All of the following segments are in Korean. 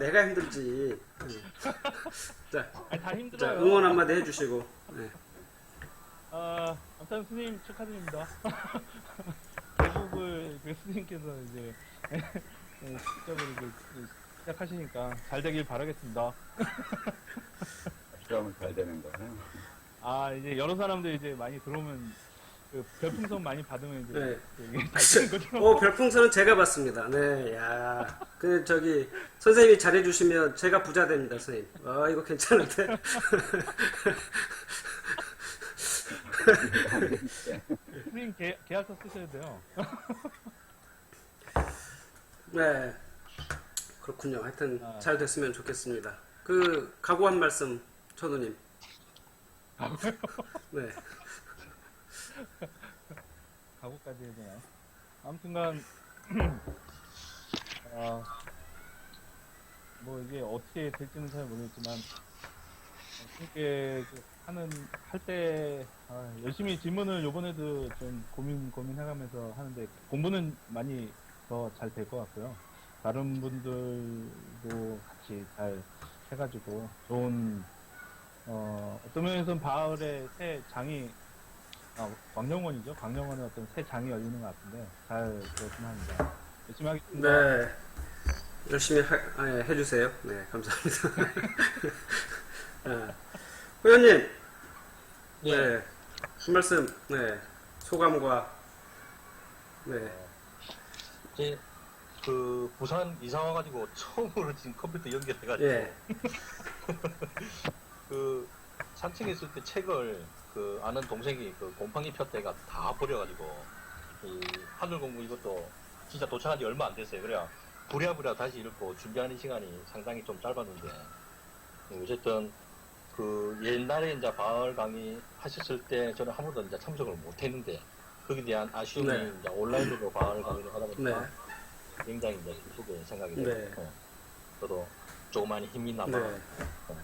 내가 힘들지. 자, 아니, 다 자, 힘들어요. 응원 한마디 해주시고. 네. 아무튼 스님 축하드립니다. 대국을 그 스님께서 이제 직접으로 이제 시작하시니까 잘 되길 바라겠습니다. 시험은 잘 되는 거예요. 이제 여러 사람들 이제 많이 들어오면 그 별풍선 많이 받으면 이제 네. 이게 잘 되는 거죠. 별풍선은 제가 받습니다. 네, 야. 선생님이 잘해주시면 제가 부자 됩니다, 선생님. 이거 괜찮은데? 스님 계약서 쓰셔야 돼요. 네. 그렇군요. 하여튼 잘 됐으면 좋겠습니다. 각오 한 말씀, 천우님. 네. 각오까지 해야 되나요? 아무튼간 뭐 이게 어떻게 될지는 잘 모르겠지만 이렇게 할 때 열심히 질문을 요번에도 좀 고민해가면서 하는데 공부는 많이 더 잘 될 것 같고요. 다른 분들도 같이 잘 해가지고 좋은 어떤 면에서는 바울의 새 장이 광명원이죠. 광명원의 어떤 새 장이 열리는 것 같은데 잘 되었으면 합니다. 열심히 하겠습니다. 네. 열심히 해주세요. 네, 감사합니다. 호연님. 네. 한 말씀, 네. 소감과, 네. 이제 그 부산 이사 와가지고 처음으로 지금 컴퓨터 연결해가지고 예. 그 산책에 있을 때 책을 그 아는 동생이 그 곰팡이 폈대가 다 버려가지고 이 하늘 공부 이것도 진짜 도착한 지 얼마 안 됐어요. 그래야 부랴부랴 다시 읽고 준비하는 시간이 상당히 좀 짧았는데 어쨌든 그 옛날에 이제 바울 강의 하셨을 때 저는 한 번도 이제 참석을 못 했는데 거기에 대한 아쉬움이 네. 이제 온라인으로 바울 강의를 하다 보니까 네. 굉장히 이제 기쁘게 생각이 네. 들고 저도 조그마한 힘이 남아 네.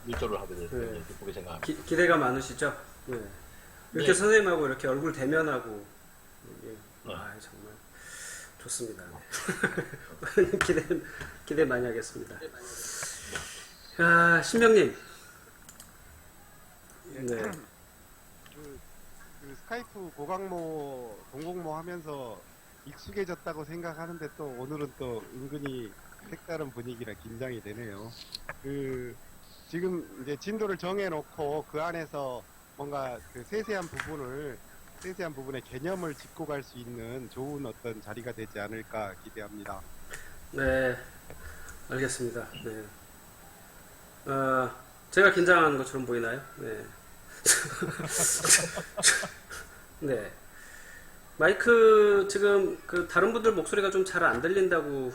일조를 하게 돼서 네. 굉장히 기쁘게 생각합니다. 기대가 많으시죠? 네. 이렇게 네. 선생님하고 이렇게 얼굴 대면하고, 이게, 네. 정말 좋습니다. 네. 기대 많이 하겠습니다. 신명님. 네. 그 스카이프 고강모 동공모 하면서 익숙해졌다고 생각하는데 또 오늘은 또 은근히 색다른 분위기라 긴장이 되네요. 지금 이제 진도를 정해놓고 그 안에서 뭔가 그 세세한 부분의 개념을 짚고 갈 수 있는 좋은 어떤 자리가 되지 않을까 기대합니다. 네. 알겠습니다. 네. 제가 긴장하는 것처럼 보이나요? 네. 네. 마이크 지금 다른 분들 목소리가 좀 잘 안 들린다고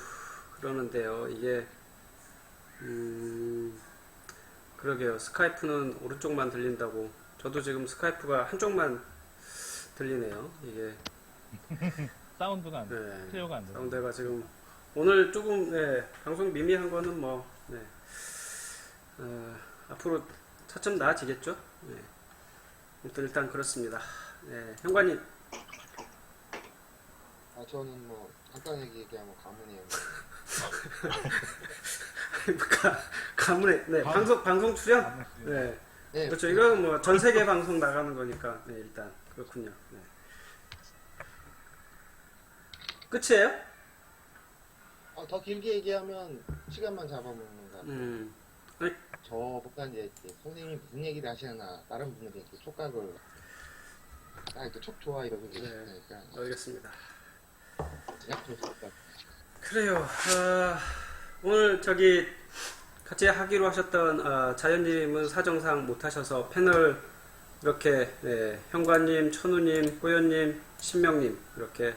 그러는데요. 이게 그러게요. 스카이프는 오른쪽만 들린다고. 저도 지금 스카이프가 한쪽만 들리네요. 이게 사운드가 안 돼. 네. 스테레오가 안 돼. 사운드가 지금 오늘 조금 방송 미미한 거는 뭐 앞으로 차츰 나아지겠죠. 네. 일단 그렇습니다. 네. 현관님. 저는 뭐 간단하게 얘기하면 가문이에요. 가문에 방송 출연? 네. 네, 그렇죠. 이건 뭐 전 세계 방송 나가는 거니까 일단 그렇군요. 네. 끝이에요? 더 길게 얘기하면 시간만 잡아먹는 거 같아요. 아니, 저보다 이제 선생님이 무슨 얘기를 하시나 다른 분들이 이렇게 촉각을 이렇게 촉 좋아 이러고 계시니까 알겠습니다. 그냥 그럴 수 있다. 그래요. 오늘 같이 하기로 하셨던 자연님은 사정상 못하셔서 패널 이렇게 현관님, 천우님, 호연님, 신명님 이렇게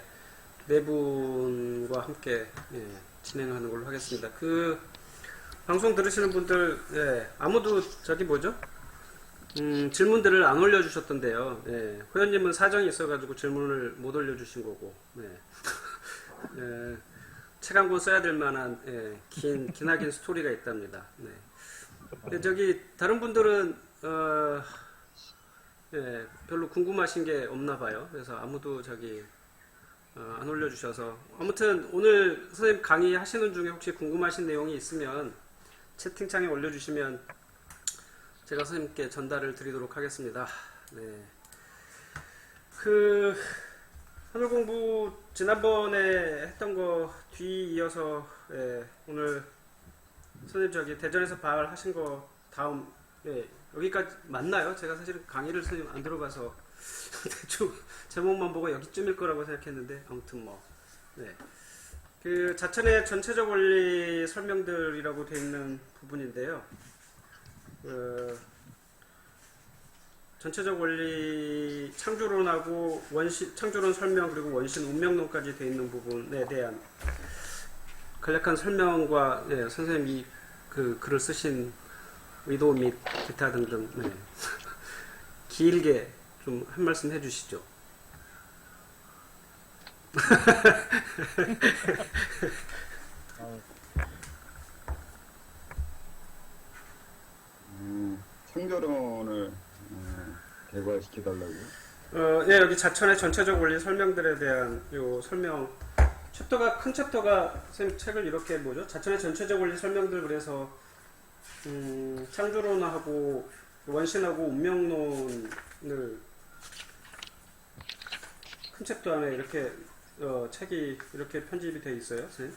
네 분과 함께 진행하는 걸로 하겠습니다. 방송 들으시는 분들 아무도 질문들을 안 올려주셨던데요. 호연님은 사정이 있어가지고 질문을 못 올려주신 거고 책 한 권 써야 될 만한 기나긴 스토리가 있답니다. 근데 다른 분들은 별로 궁금하신 게 없나 봐요. 그래서 아무도 안 올려주셔서 아무튼 오늘 선생님 강의 하시는 중에 혹시 궁금하신 내용이 있으면 채팅창에 올려주시면 제가 선생님께 전달을 드리도록 하겠습니다. 네. 그 하늘 공부 지난번에 했던 거 뒤이어서 오늘 선생님 저기 대전에서 발 하신 거 다음 여기까지 맞나요? 제가 사실 강의를 선생님 안 들어봐서 대충 제목만 보고 여기쯤일 거라고 생각했는데 아무튼 뭐 네. 그 자천의 전체적 원리 설명들이라고 되어 있는 부분인데요. 전체적 원리 창조론하고 창조론 설명 그리고 원신 운명론까지 되어 있는 부분에 대한 간략한 설명과 선생님이 그 글을 쓰신 의도 및 기타 등등 길게 좀 한 말씀 해주시죠. 창조론을 개괄시켜달라고요? 네, 여기 자천의 전체적 원리 설명들에 대한 요 설명 챕터가 큰 챕터가 선생님 책을 이렇게 뭐죠? 자천의 전체적 원리 설명들 그래서 창조론하고 원신하고 운명론을 큰 챕터 안에 이렇게 책이 이렇게 편집이 되어 있어요, 선생님.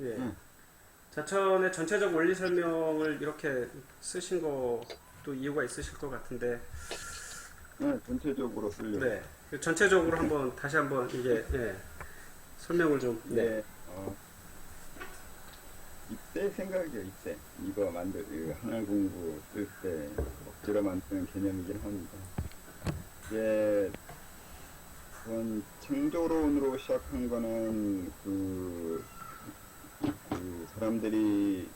예. 자천의 전체적 원리 설명을 이렇게 쓰신 것도 이유가 있으실 것 같은데. 네, 전체적으로 쓰려고. 네. 전체적으로 한번 다시 한번 이게 설명을 좀. 네. 이때 생각이요, 이때. 이거 하늘 공부 쓸 때 억지로 만드는 개념이긴 합니다. 이게 전 창조론으로 시작한 거는 그 사람들이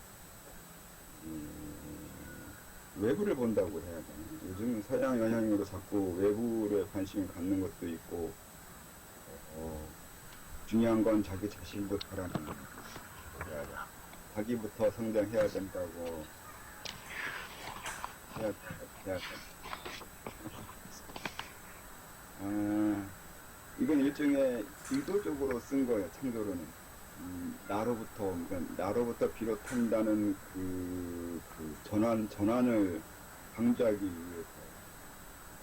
외부를 본다고 해야 되나. 요즘 서양 영향으로 자꾸 외부에 관심을 갖는 것도 있고 중요한 건 자기 자신부터라는 거예요. 자기부터 성장해야 된다고 해야 돼. 이건 일종의 의도적으로 쓴 거예요, 창조론은. 나로부터 비롯한다는 그 전환을 강조하기 위해서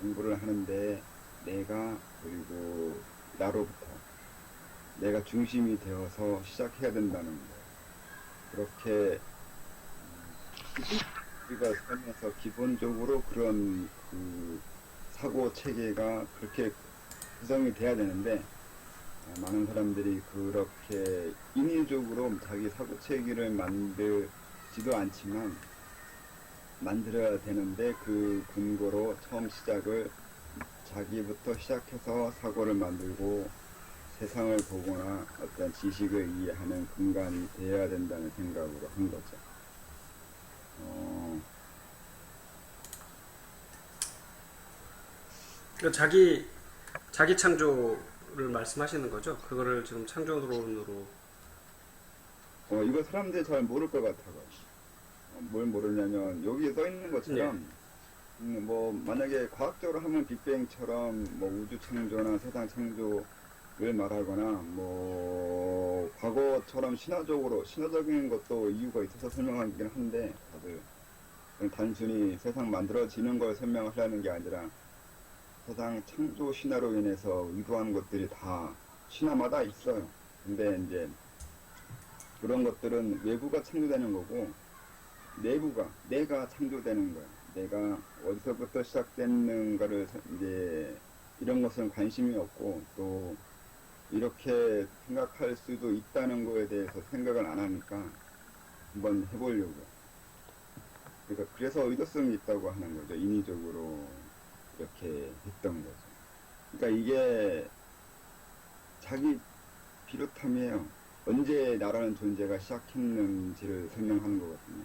공부를 하는데 그리고 나로부터 내가 중심이 되어서 시작해야 된다는 거예요. 그렇게 우리가 살면서 기본적으로 그런 그 사고 체계가 그렇게 구성이 돼야 되는데 많은 사람들이 그렇게 인위적으로 자기 사고 체계를 만들지도 않지만 만들어야 되는데 그 근거로 처음 시작을 자기부터 시작해서 사고를 만들고 세상을 보거나 어떤 지식을 이해하는 근간이 되어야 된다는 생각으로 한 거죠. 자기 창조를 말씀하시는 거죠? 그거를 지금 창조론으로. 이거 사람들이 잘 모를 것 같아요. 뭘 모르냐면 여기에 써 있는 것처럼 뭐 만약에 과학적으로 하면 빅뱅처럼 뭐 우주 창조나 세상 창조를 말하거나 뭐 과거처럼 신화적인 것도 이유가 있어서 설명하긴 한데 다들 단순히 세상 만들어지는 걸 설명하려는 게 아니라 세상 창조 신화로 인해서 의도하는 것들이 다 신화마다 있어요. 근데 이제 그런 것들은 외부가 창조되는 거고 내가 창조되는 거야. 내가 어디서부터 시작됐는가를 이제 이런 것은 관심이 없고 또 이렇게 생각할 수도 있다는 거에 대해서 생각을 안 하니까 한번 해보려고. 그래서 의도성이 있다고 하는 거죠. 인위적으로 이렇게 했던 거죠. 그러니까 이게 자기 비롯함이에요. 언제 나라는 존재가 시작했는지를 설명하는 거거든요.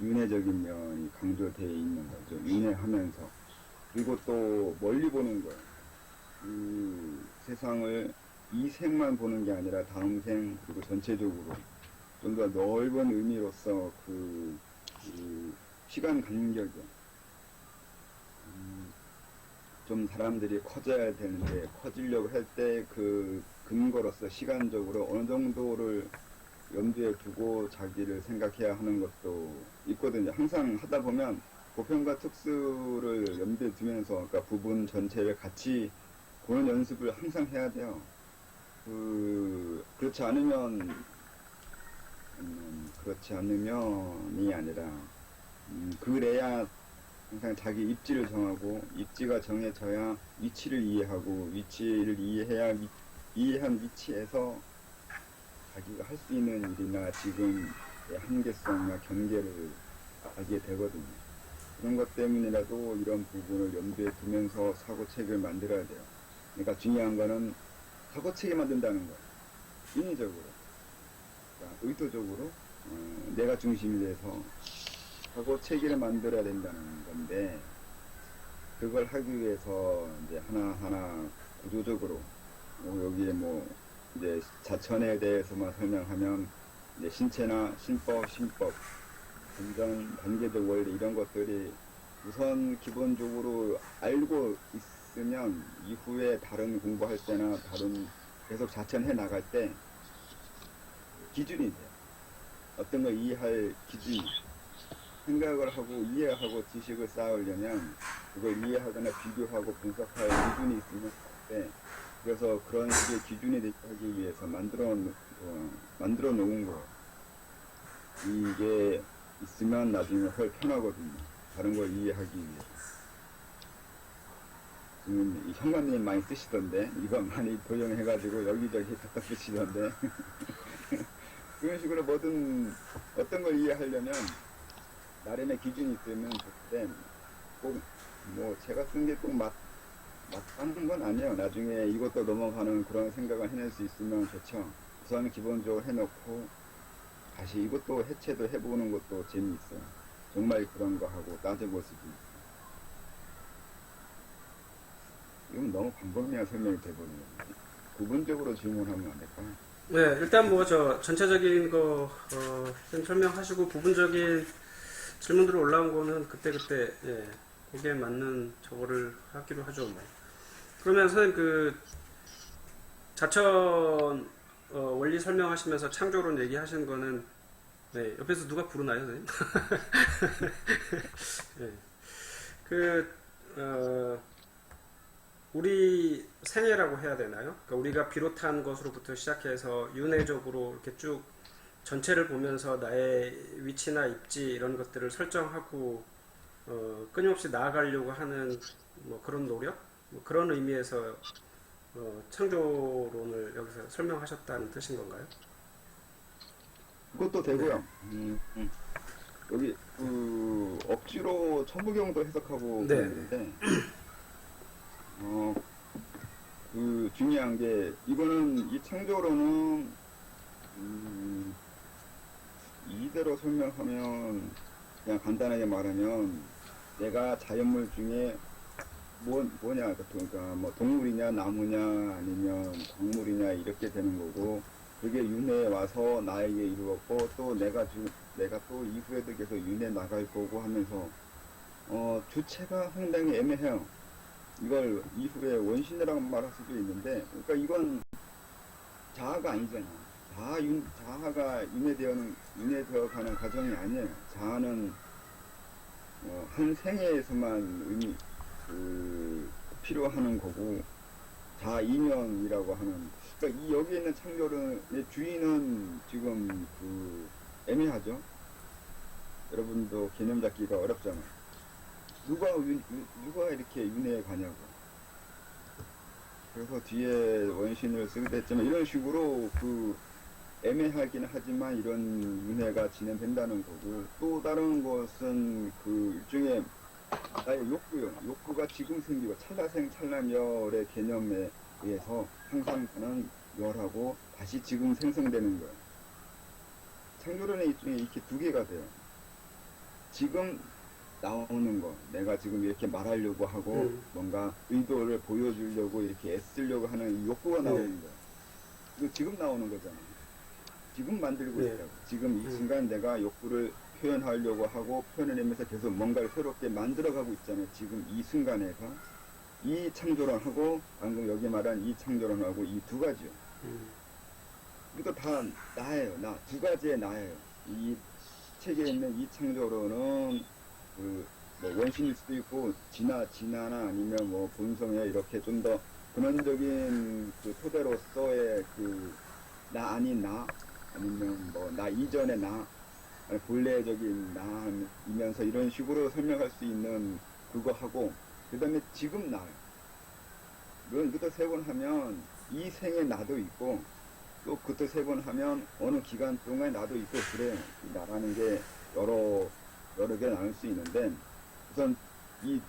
윤회적인 면이 강조되어 있는 거죠. 윤회하면서. 그리고 또 멀리 보는 거예요. 세상을 이 생만 보는 게 아니라 다음 생 그리고 전체적으로 좀 더 넓은 의미로서 그 시간 간격에 좀 사람들이 커져야 되는데 커지려고 할 때 그 근거로서 시간적으로 어느 정도를 염두에 두고 자기를 생각해야 하는 것도 있거든요. 항상 하다 보면 보편과 특수를 염두에 두면서 그러니까 부분 전체를 같이 보는 연습을 항상 해야 돼요. 그렇지 않으면 그렇지 않으면이 아니라 그래야 항상 자기 입지를 정하고 입지가 정해져야 위치를 이해하고 위치를 이해한 위치에서 자기가 할 수 있는 일이나 지금의 한계성이나 경계를 알게 되거든요. 그런 것 때문이라도 이런 부분을 염두에 두면서 사고책을 만들어야 돼요. 그러니까 중요한 거는 사고책을 만든다는 거예요. 인위적으로, 그러니까 의도적으로 내가 중심이 돼서 사고체계를 만들어야 된다는 건데 그걸 하기 위해서 이제 하나하나 구조적으로 여기에 뭐 이제 자천에 대해서만 설명하면 이제 신체나 신법, 금전, 단계적 원리 이런 것들이 우선 기본적으로 알고 있으면 이후에 다른 공부할 때나 다른 계속 자천해 나갈 때 기준이 돼요. 어떤 걸 이해할 기준이 생각을 하고 이해하고 지식을 쌓으려면 그걸 이해하거나 비교하고 분석할 기준이 있으면 돼. 그래서 그런 식의 기준이 하기 위해서 만들어 놓은 거. 이게 있으면 나중에 훨 편하거든요. 다른 걸 이해하기 위해서. 지금 이 현관님 많이 쓰시던데 이거 많이 도용해가지고 여기저기 갖다 쓰시던데 그런 식으로 뭐든 어떤 걸 이해하려면 나름의 기준이 있으면 좋은데 꼭 뭐 제가 쓴 게 꼭 맞다는 건 아니에요. 나중에 이것도 넘어가는 그런 생각을 해낼 수 있으면 좋죠. 우선 기본적으로 해놓고 다시 이것도 해체도 해보는 것도 재미있어요. 정말 그런 거 하고 따져볼 수도 있고. 이건 너무 광범위한 설명이 돼버리네요. 부분적으로 질문하면 안 될까요? 네, 일단 뭐 저 전체적인 거 설명하시고 부분적인 질문으로 올라온 거는 그때 예, 거기에 맞는 저거를 하기로 하죠. 뭐. 그러면 선생님 그 자천 원리 설명하시면서 창조론 얘기하시는 거는 네, 옆에서 누가 부르나요, 선생님? 네. 우리 생애라고 해야 되나요? 그러니까 우리가 비롯한 것으로부터 시작해서 윤회적으로 이렇게 쭉 전체를 보면서 나의 위치나 입지 이런 것들을 설정하고 끊임없이 나아가려고 하는 뭐 그런 노력? 뭐 그런 의미에서 창조론을 여기서 설명하셨다는 뜻인 건가요? 그것도 되고요. 여기 억지로 천부경도 해석하고 네. 그러는데 중요한 게 이거는 이 창조론은 이대로 설명하면 그냥 간단하게 말하면 내가 자연물 중에 뭐냐 그러니까 뭐 동물이냐 나무냐 아니면 광물이냐 이렇게 되는 거고 그게 윤회에 와서 나에게 이루었고 또 내가 또 이후에도 계속 윤회 나갈 거고 하면서 주체가 상당히 애매해요. 이걸 이후에 원신이라고 말할 수도 있는데 그러니까 이건 자아가 아니잖아. 자아가 윤회되어 가는 과정이 아니에요. 자아는 한 생애에서만 필요하는 거고 자이면이라고 하는 그러니까 이 여기 있는 창조론의 주인은 지금 애매하죠. 여러분도 개념 잡기가 어렵잖아요. 누가 이렇게 윤회에 가냐고. 그래서 뒤에 원신을 쓰기도 했지만 이런 식으로 애매하긴 하지만 이런 윤회가 진행된다는 거고 또 다른 것은 일종의 나의 욕구가 지금 생기고 찰나생 찰나멸의 개념에 의해서 항상 저는 멸하고 다시 지금 생성되는 거예요. 창조론의 일종의 이렇게 두 개가 돼요. 지금 나오는 거, 내가 지금 이렇게 말하려고 하고 뭔가 의도를 보여주려고 이렇게 애쓰려고 하는 이 욕구가 나오는 거예요. 이거 지금 나오는 거잖아요. 지금 만들고 있다고. 지금 이 순간 내가 욕구를 표현하려고 하고 표현해내면서 계속 뭔가를 새롭게 만들어가고 있잖아요. 지금 이 순간에서 이 창조론하고 방금 여기 말한 이 창조론하고 이 두 가지요. 이거 다 나예요. 나 두 가지의 나예요. 이 책에 있는 이 창조로는 뭐 원신일 수도 있고 진화나 아니면 뭐 본성이야 이렇게 좀 더 근원적인 그 토대로서의 그 나 아닌 나 아니면 뭐 나 이전의 나 아니, 본래적인 나이면서 이런 식으로 설명할 수 있는 그거 하고 그 다음에 지금 나 이건 그것도 세 번 하면 이 생에 나도 있고 또 그것도 세 번 하면 어느 기간 동안에 나도 있고 그래요. 이 나라는 게 여러 개 나눌 수 있는데 우선 이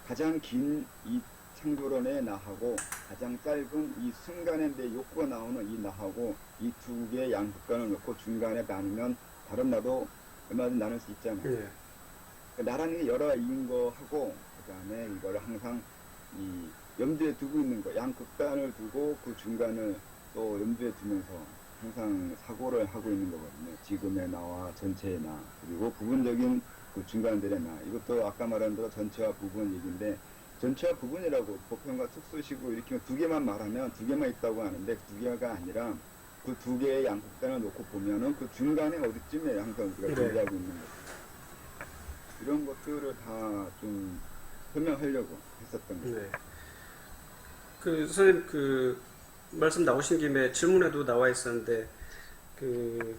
가장 긴 이 창조론의 나하고 가장 짧은 이 순간에 내 욕구가 나오는 이 나하고 이 두 개의 양극단을 놓고 중간에 나누면 다른 나도 얼마든지 나눌 수 있잖아요. 예. 그러니까 나라는 게 여러 이인 거하고 그 다음에 이거를 항상 이 염두에 두고 있는 거 양극단을 두고 그 중간을 또 염두에 두면서 항상 사고를 하고 있는 거거든요. 지금의 나와 전체의 나 그리고 부분적인 그 중간들의 나 이것도 아까 말한 대로 전체와 부분 얘기인데 전체와 부분이라고 보편과 특수시고 이렇게 두 개만 말하면 두 개만 있다고 하는데 두 개가 아니라 그 두 개의 양극단을 놓고 보면은 그 중간에 어디쯤에 항상 우리가 네. 존재하고 있는 거죠. 이런 것들을 다 좀 설명하려고 했었던 거예요. 네. 그 선생님 그 말씀 나오신 김에 질문에도 나와 있었는데 그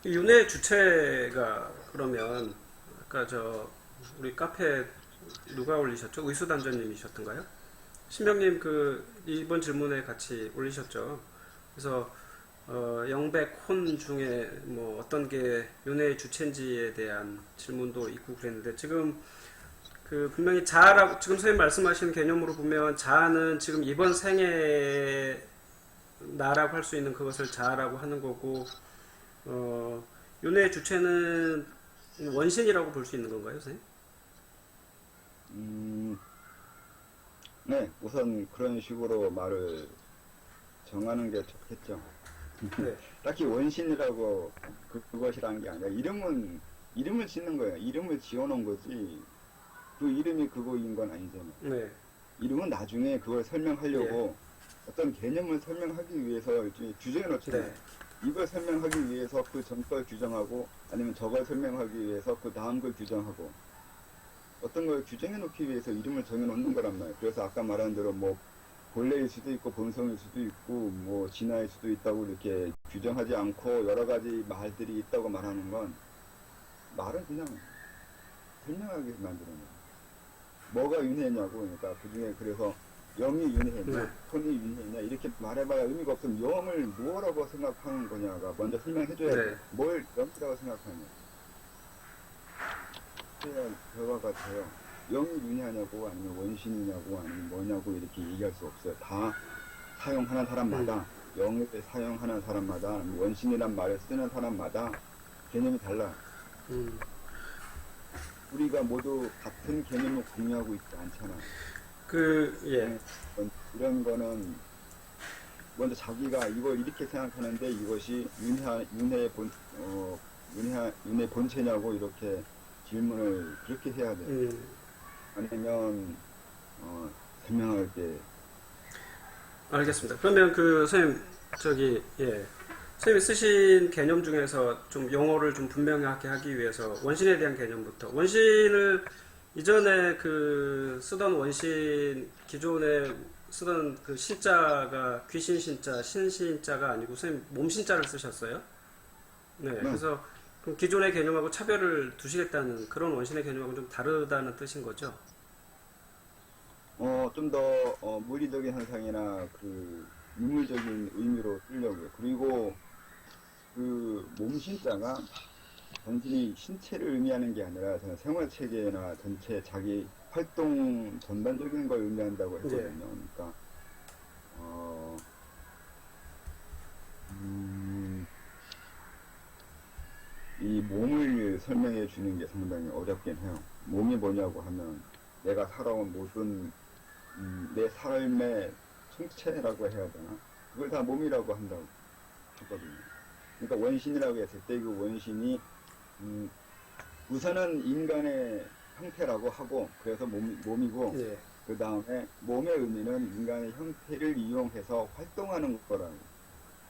윤회 주체가 그러면 아까 저 우리 카페 누가 올리셨죠? 의수단전님이셨던가요? 신명님 그 이번 질문에 같이 올리셨죠. 그래서 영백 혼 중에 뭐 어떤 게 윤회의 주체인지에 대한 질문도 있고 그랬는데 지금 그 분명히 자아라고 지금 선생님 말씀하신 개념으로 보면 자아는 지금 이번 생에 나라고 할 수 있는 그것을 자아라고 하는 거고 윤회의 주체는 원신이라고 볼 수 있는 건가요, 선생님? 네, 우선 그런 식으로 말을 정하는 게 좋겠죠. 네. 딱히 원신이라고 그것이라는 게 아니라 이름을 짓는 거예요. 이름을 지어놓은 거지. 그 이름이 그거인 건 아니잖아요. 네. 이름은 나중에 그걸 설명하려고 어떤 개념을 설명하기 위해서 일종의 규정해 놓잖아요. 네. 이걸 설명하기 위해서 그 전 걸 규정하고 아니면 저걸 설명하기 위해서 그 다음 걸 규정하고 어떤 걸 규정해 놓기 위해서 이름을 정해 놓는 거란 말이에요. 그래서 아까 말한 대로 뭐 본래일 수도 있고 본성일 수도 있고 뭐 진화일 수도 있다고 이렇게 규정하지 않고 여러 가지 말들이 있다고 말하는 건 말은 그냥 설명하기 위해서 만드는 거예요. 뭐가 윤회냐고 그러니까 그 중에 그래서 영이 윤회냐 네. 혼이 윤회냐 이렇게 말해봐야 의미가 없으면 영을 뭐라고 생각하는 거냐가 먼저 설명해줘야 돼. 네. 뭘 영이라고 생각하냐. 그래야 결과가 돼요. 영이 윤회하냐고 아니면 원신이냐고 아니면 뭐냐고 이렇게 얘기할 수 없어요. 다 사용하는 사람마다 영을 사용하는 사람마다 원신이란 말을 쓰는 사람마다 개념이 달라. 우리가 모두 같은 개념을 공유하고 있지 않잖아. 이런 거는 먼저 자기가 이걸 이렇게 생각하는데 이것이 윤회의 본체냐고 이렇게 질문을 그렇게 해야 돼. 아니면 설명할 때 알겠습니다. 그러면 그 선생님 선생님이 쓰신 개념 중에서 좀 용어를 좀 분명하게 하기 위해서 원신에 대한 개념부터 원신을 이전에 그 쓰던 원신 기존에 쓰던 그 신자가 귀신 신자, 신신자가 아니고 선생님 몸 신자를 쓰셨어요. 네, 그래서 그럼 기존의 개념하고 차별을 두시겠다는 그런 원신의 개념하고 좀 다르다는 뜻인 거죠. 좀 더 물리적인 현상이나 그 유물적인 의미로 쓰려고요. 그리고 그 몸신자가 단순히 신체를 의미하는 게 아니라 저는 생활체계나 전체 자기 활동 전반적인 걸 의미한다고 했거든요. 그러니까 이 몸을 설명해 주는 게 상당히 어렵긴 해요. 몸이 뭐냐고 하면 내가 살아온 모든 내 삶의 총체라고 해야 되나? 그걸 다 몸이라고 한다고 하거든요. 그러니까 원신이라고 했을 때 그 원신이 우선은 인간의 형태라고 하고 그래서 몸이고 그 다음에 몸의 의미는 인간의 형태를 이용해서 활동하는 거라는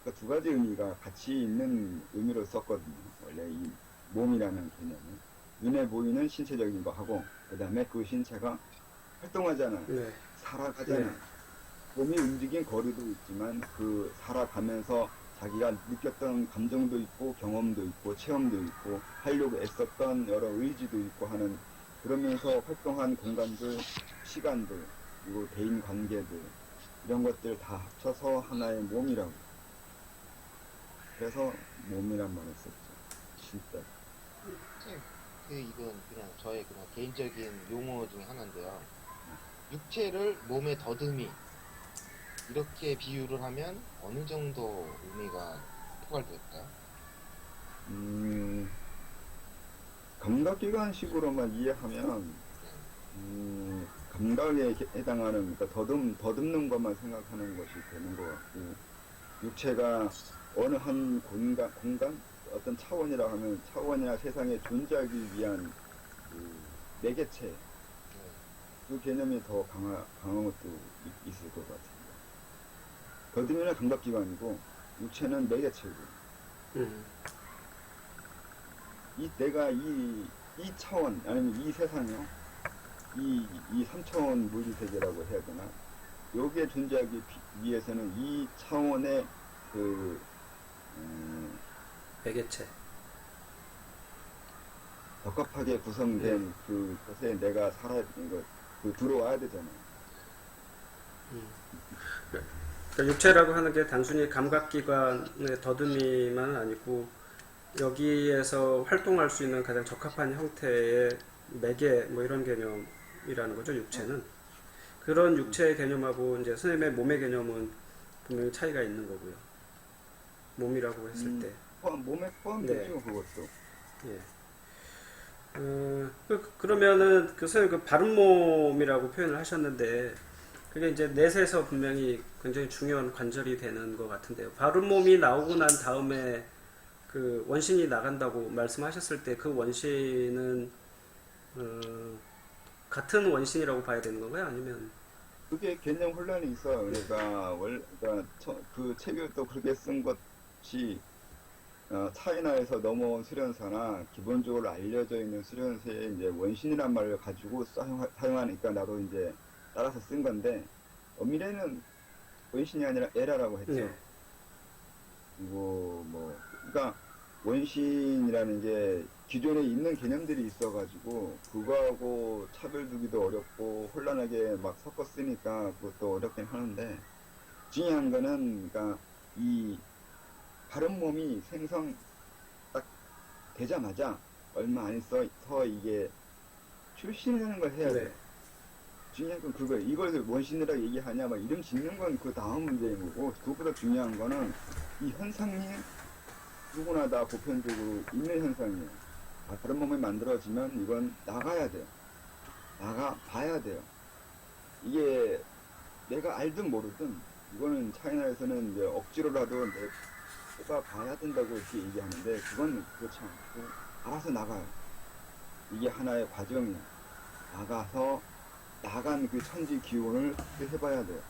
아까 두 가지 의미가 같이 있는 의미로 썼거든요. 원래 이 몸이라는 개념은 눈에 보이는 신체적인 거 하고 그 다음에 그 신체가 활동하잖아요. 네. 살아가잖아요. 네. 몸이 움직인 거리도 있지만 그 살아가면서 자기가 느꼈던 감정도 있고 경험도 있고 체험도 있고 하려고 애썼던 여러 의지도 있고 하는 그러면서 활동한 공간들, 시간들, 그리고 대인 관계들 이런 것들 다 합쳐서 하나의 몸이라고. 그래서 몸이란 말을 썼죠. 진짜. 이건 그냥 저의 그냥 개인적인 용어 중에 하나인데요. 육체를 몸의 더듬이 이렇게 비유를 하면 어느 정도 의미가 포괄될까요? 감각기관식으로만 이해하면 감각에 해당하는 그러니까 더듬는 것만 생각하는 것이 되는 것 같고 육체가 어느 한 공간 어떤 차원이라 하면 차원이나 세상에 존재하기 위한 그 매개체 그 개념이 더 강한 것도 있을 것 같아요. 더듬이는 감각기관이고 육체는 매개체고 내가 이 차원 아니면 이 세상이요 이 3차원 물리세계라고 해야 되나 여기에 존재하기 위해서는 이 차원의 그 매개체. 적합하게 구성된 그것에 내가 살아야 되는 것, 들어와야 되잖아요. 그러니까 육체라고 하는 게 단순히 감각기관의 더듬이만 아니고 여기에서 활동할 수 있는 가장 적합한 형태의 매개 뭐 이런 개념이라는 거죠. 육체는 그런 육체의 개념하고 이제 선생님의 몸의 개념은 분명히 차이가 있는 거고요. 몸이라고 했을 때. 몸에 포함되죠, 그것도. 예. 그러면은 선생님 그 바른 몸이라고 표현을 하셨는데 그게 이제 넷에서 분명히 굉장히 중요한 관절이 되는 것 같은데요. 바른 몸이 나오고 난 다음에 그 원신이 나간다고 말씀하셨을 때 그 원신은 같은 원신이라고 봐야 되는 건가요? 아니면 그게 개념 혼란이 있어요. 그러니까 그 책을 또 그렇게 쓴 것이 차이나에서 넘어온 수련사나 기본적으로 알려져 있는 수련사의 이제 원신이란 말을 가지고 사용하니까 나도 이제 따라서 쓴 건데 엄밀히는 원신이 아니라 에라라고 했죠. 네. 그리고 그러니까 원신이라는 게 기존에 있는 개념들이 있어가지고 그거하고 차별두기도 어렵고 혼란하게 막 섞어 쓰니까 그것도 어렵긴 하는데 중요한 거는 그러니까 이 바른 몸이 생성 딱 되자마자 얼마 안 있어 이게 출신하는 걸 해야 돼. 네. 중요한 건 그거예요. 이걸 원신이라고 얘기하냐, 막 이름 짓는 건 그 다음 문제인 거고, 그것보다 중요한 거는 이 현상이 누구나 다 보편적으로 있는 현상이에요. 다른 몸이 만들어지면 이건 나가야 돼요. 나가봐야 돼요. 이게 내가 알든 모르든, 이거는 차이나에서는 이제 억지로라도 내가 봐야 된다고 이렇게 얘기하는데, 그건 그렇지 않고, 알아서 나가요. 이게 하나의 과정이에요. 나간 그 천지 기운을 해봐야 돼요.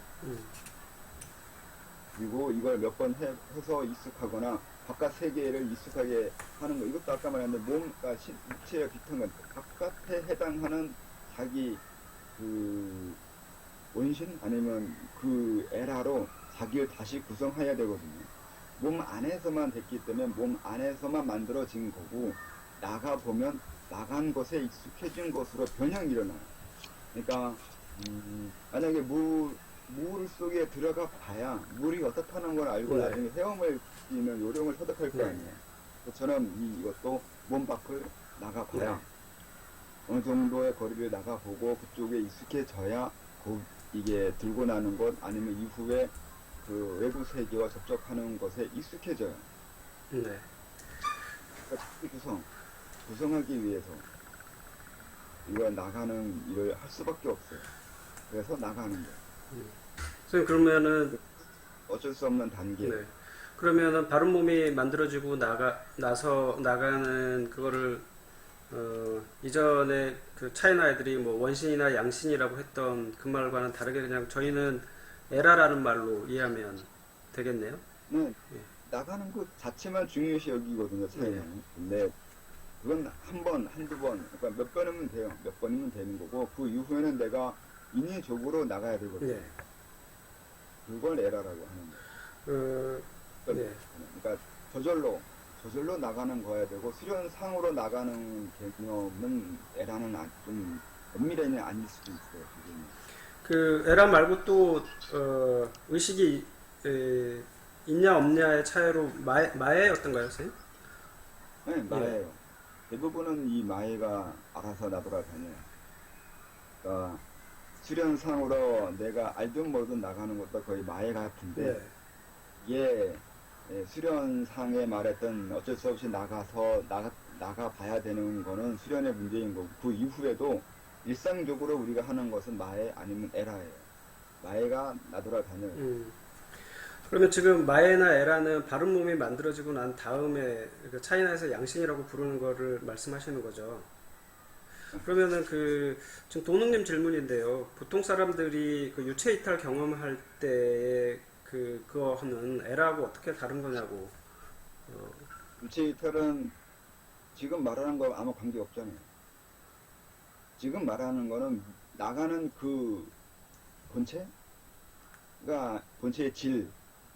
그리고 이걸 몇 번 해서 익숙하거나 바깥 세계를 익숙하게 하는 거. 이것도 아까 말했는데 몸과 육체가 비슷한 건 바깥에 해당하는 자기 그 원신 아니면 그 에라로 자기를 다시 구성해야 되거든요. 몸 안에서만 됐기 때문에 몸 안에서만 만들어진 거고 나가보면 나간 것에 익숙해진 것으로 변형이 일어나요. 그러니까 만약에 물 속에 들어가 봐야 물이 어떻다는 걸 알고 네. 나중에 헤엄을 뛰는 요령을 터득할 거 아니에요. 그처럼 이것도 몸 밖을 나가봐야 네. 어느 정도의 거리를 나가보고 그쪽에 익숙해져야 이게 들고 나는 것 아니면 이후에 그 외부 세계와 접촉하는 것에 익숙해져요. 네. 그러니까 구성하기 위해서 이거 나가는 일을 할 수밖에 없어요. 그래서 나가는 거예요. 선생님 그러면은 어쩔 수 없는 단계. 네. 그러면은 바른 몸이 만들어지고 나서 나가는 그거를 이전에 그 차이나 애들이 뭐 원신이나 양신이라고 했던 그 말과는 다르게 그냥 저희는 에라라는 말로 이해하면 되겠네요. 나가는 것 자체만 중요시 여기거든요, 차이는. 네. 근데 그건 한 번, 한두 번, 그러니까 몇 번이면 돼요. 몇 번이면 되는 거고, 그 이후에는 내가 인위적으로 나가야 되거든요. 네. 그걸 에라라고 하는 거예요. 네. 그러니까 저절로 나가는 거야 되고, 수련상으로 나가는 개념은 에라는 좀 엄밀히는 아닐 수도 있어요, 지금. 그 에라 말고 또 의식이 있냐 없냐의 차이로 마에 어떤가요, 선생님? 네, 마예요. 대부분은 이 마예가 알아서 나돌아다녀요. 그러니까 수련상으로 내가 알든 모르든 나가는 것도 거의 마예 같은데 네. 이게 수련상에 말했던 어쩔 수 없이 나가 봐야 되는 거는 수련의 문제인 거고 그 이후에도 일상적으로 우리가 하는 것은 마예 아니면 에라예요. 마예가 나돌아다녀요. 그러면 지금 마에나 에라는 바른 몸이 만들어지고 난 다음에 그 차이나에서 양신이라고 부르는 거를 말씀하시는 거죠. 그러면은 지금 도능님 질문인데요. 보통 사람들이 그 유체 이탈 경험할 때 그거는 에라하고 어떻게 다른 거냐고. 유체 이탈은 지금 말하는 거 아무 관계 없잖아요. 지금 말하는 거는 나가는 그 본체가 본체의 질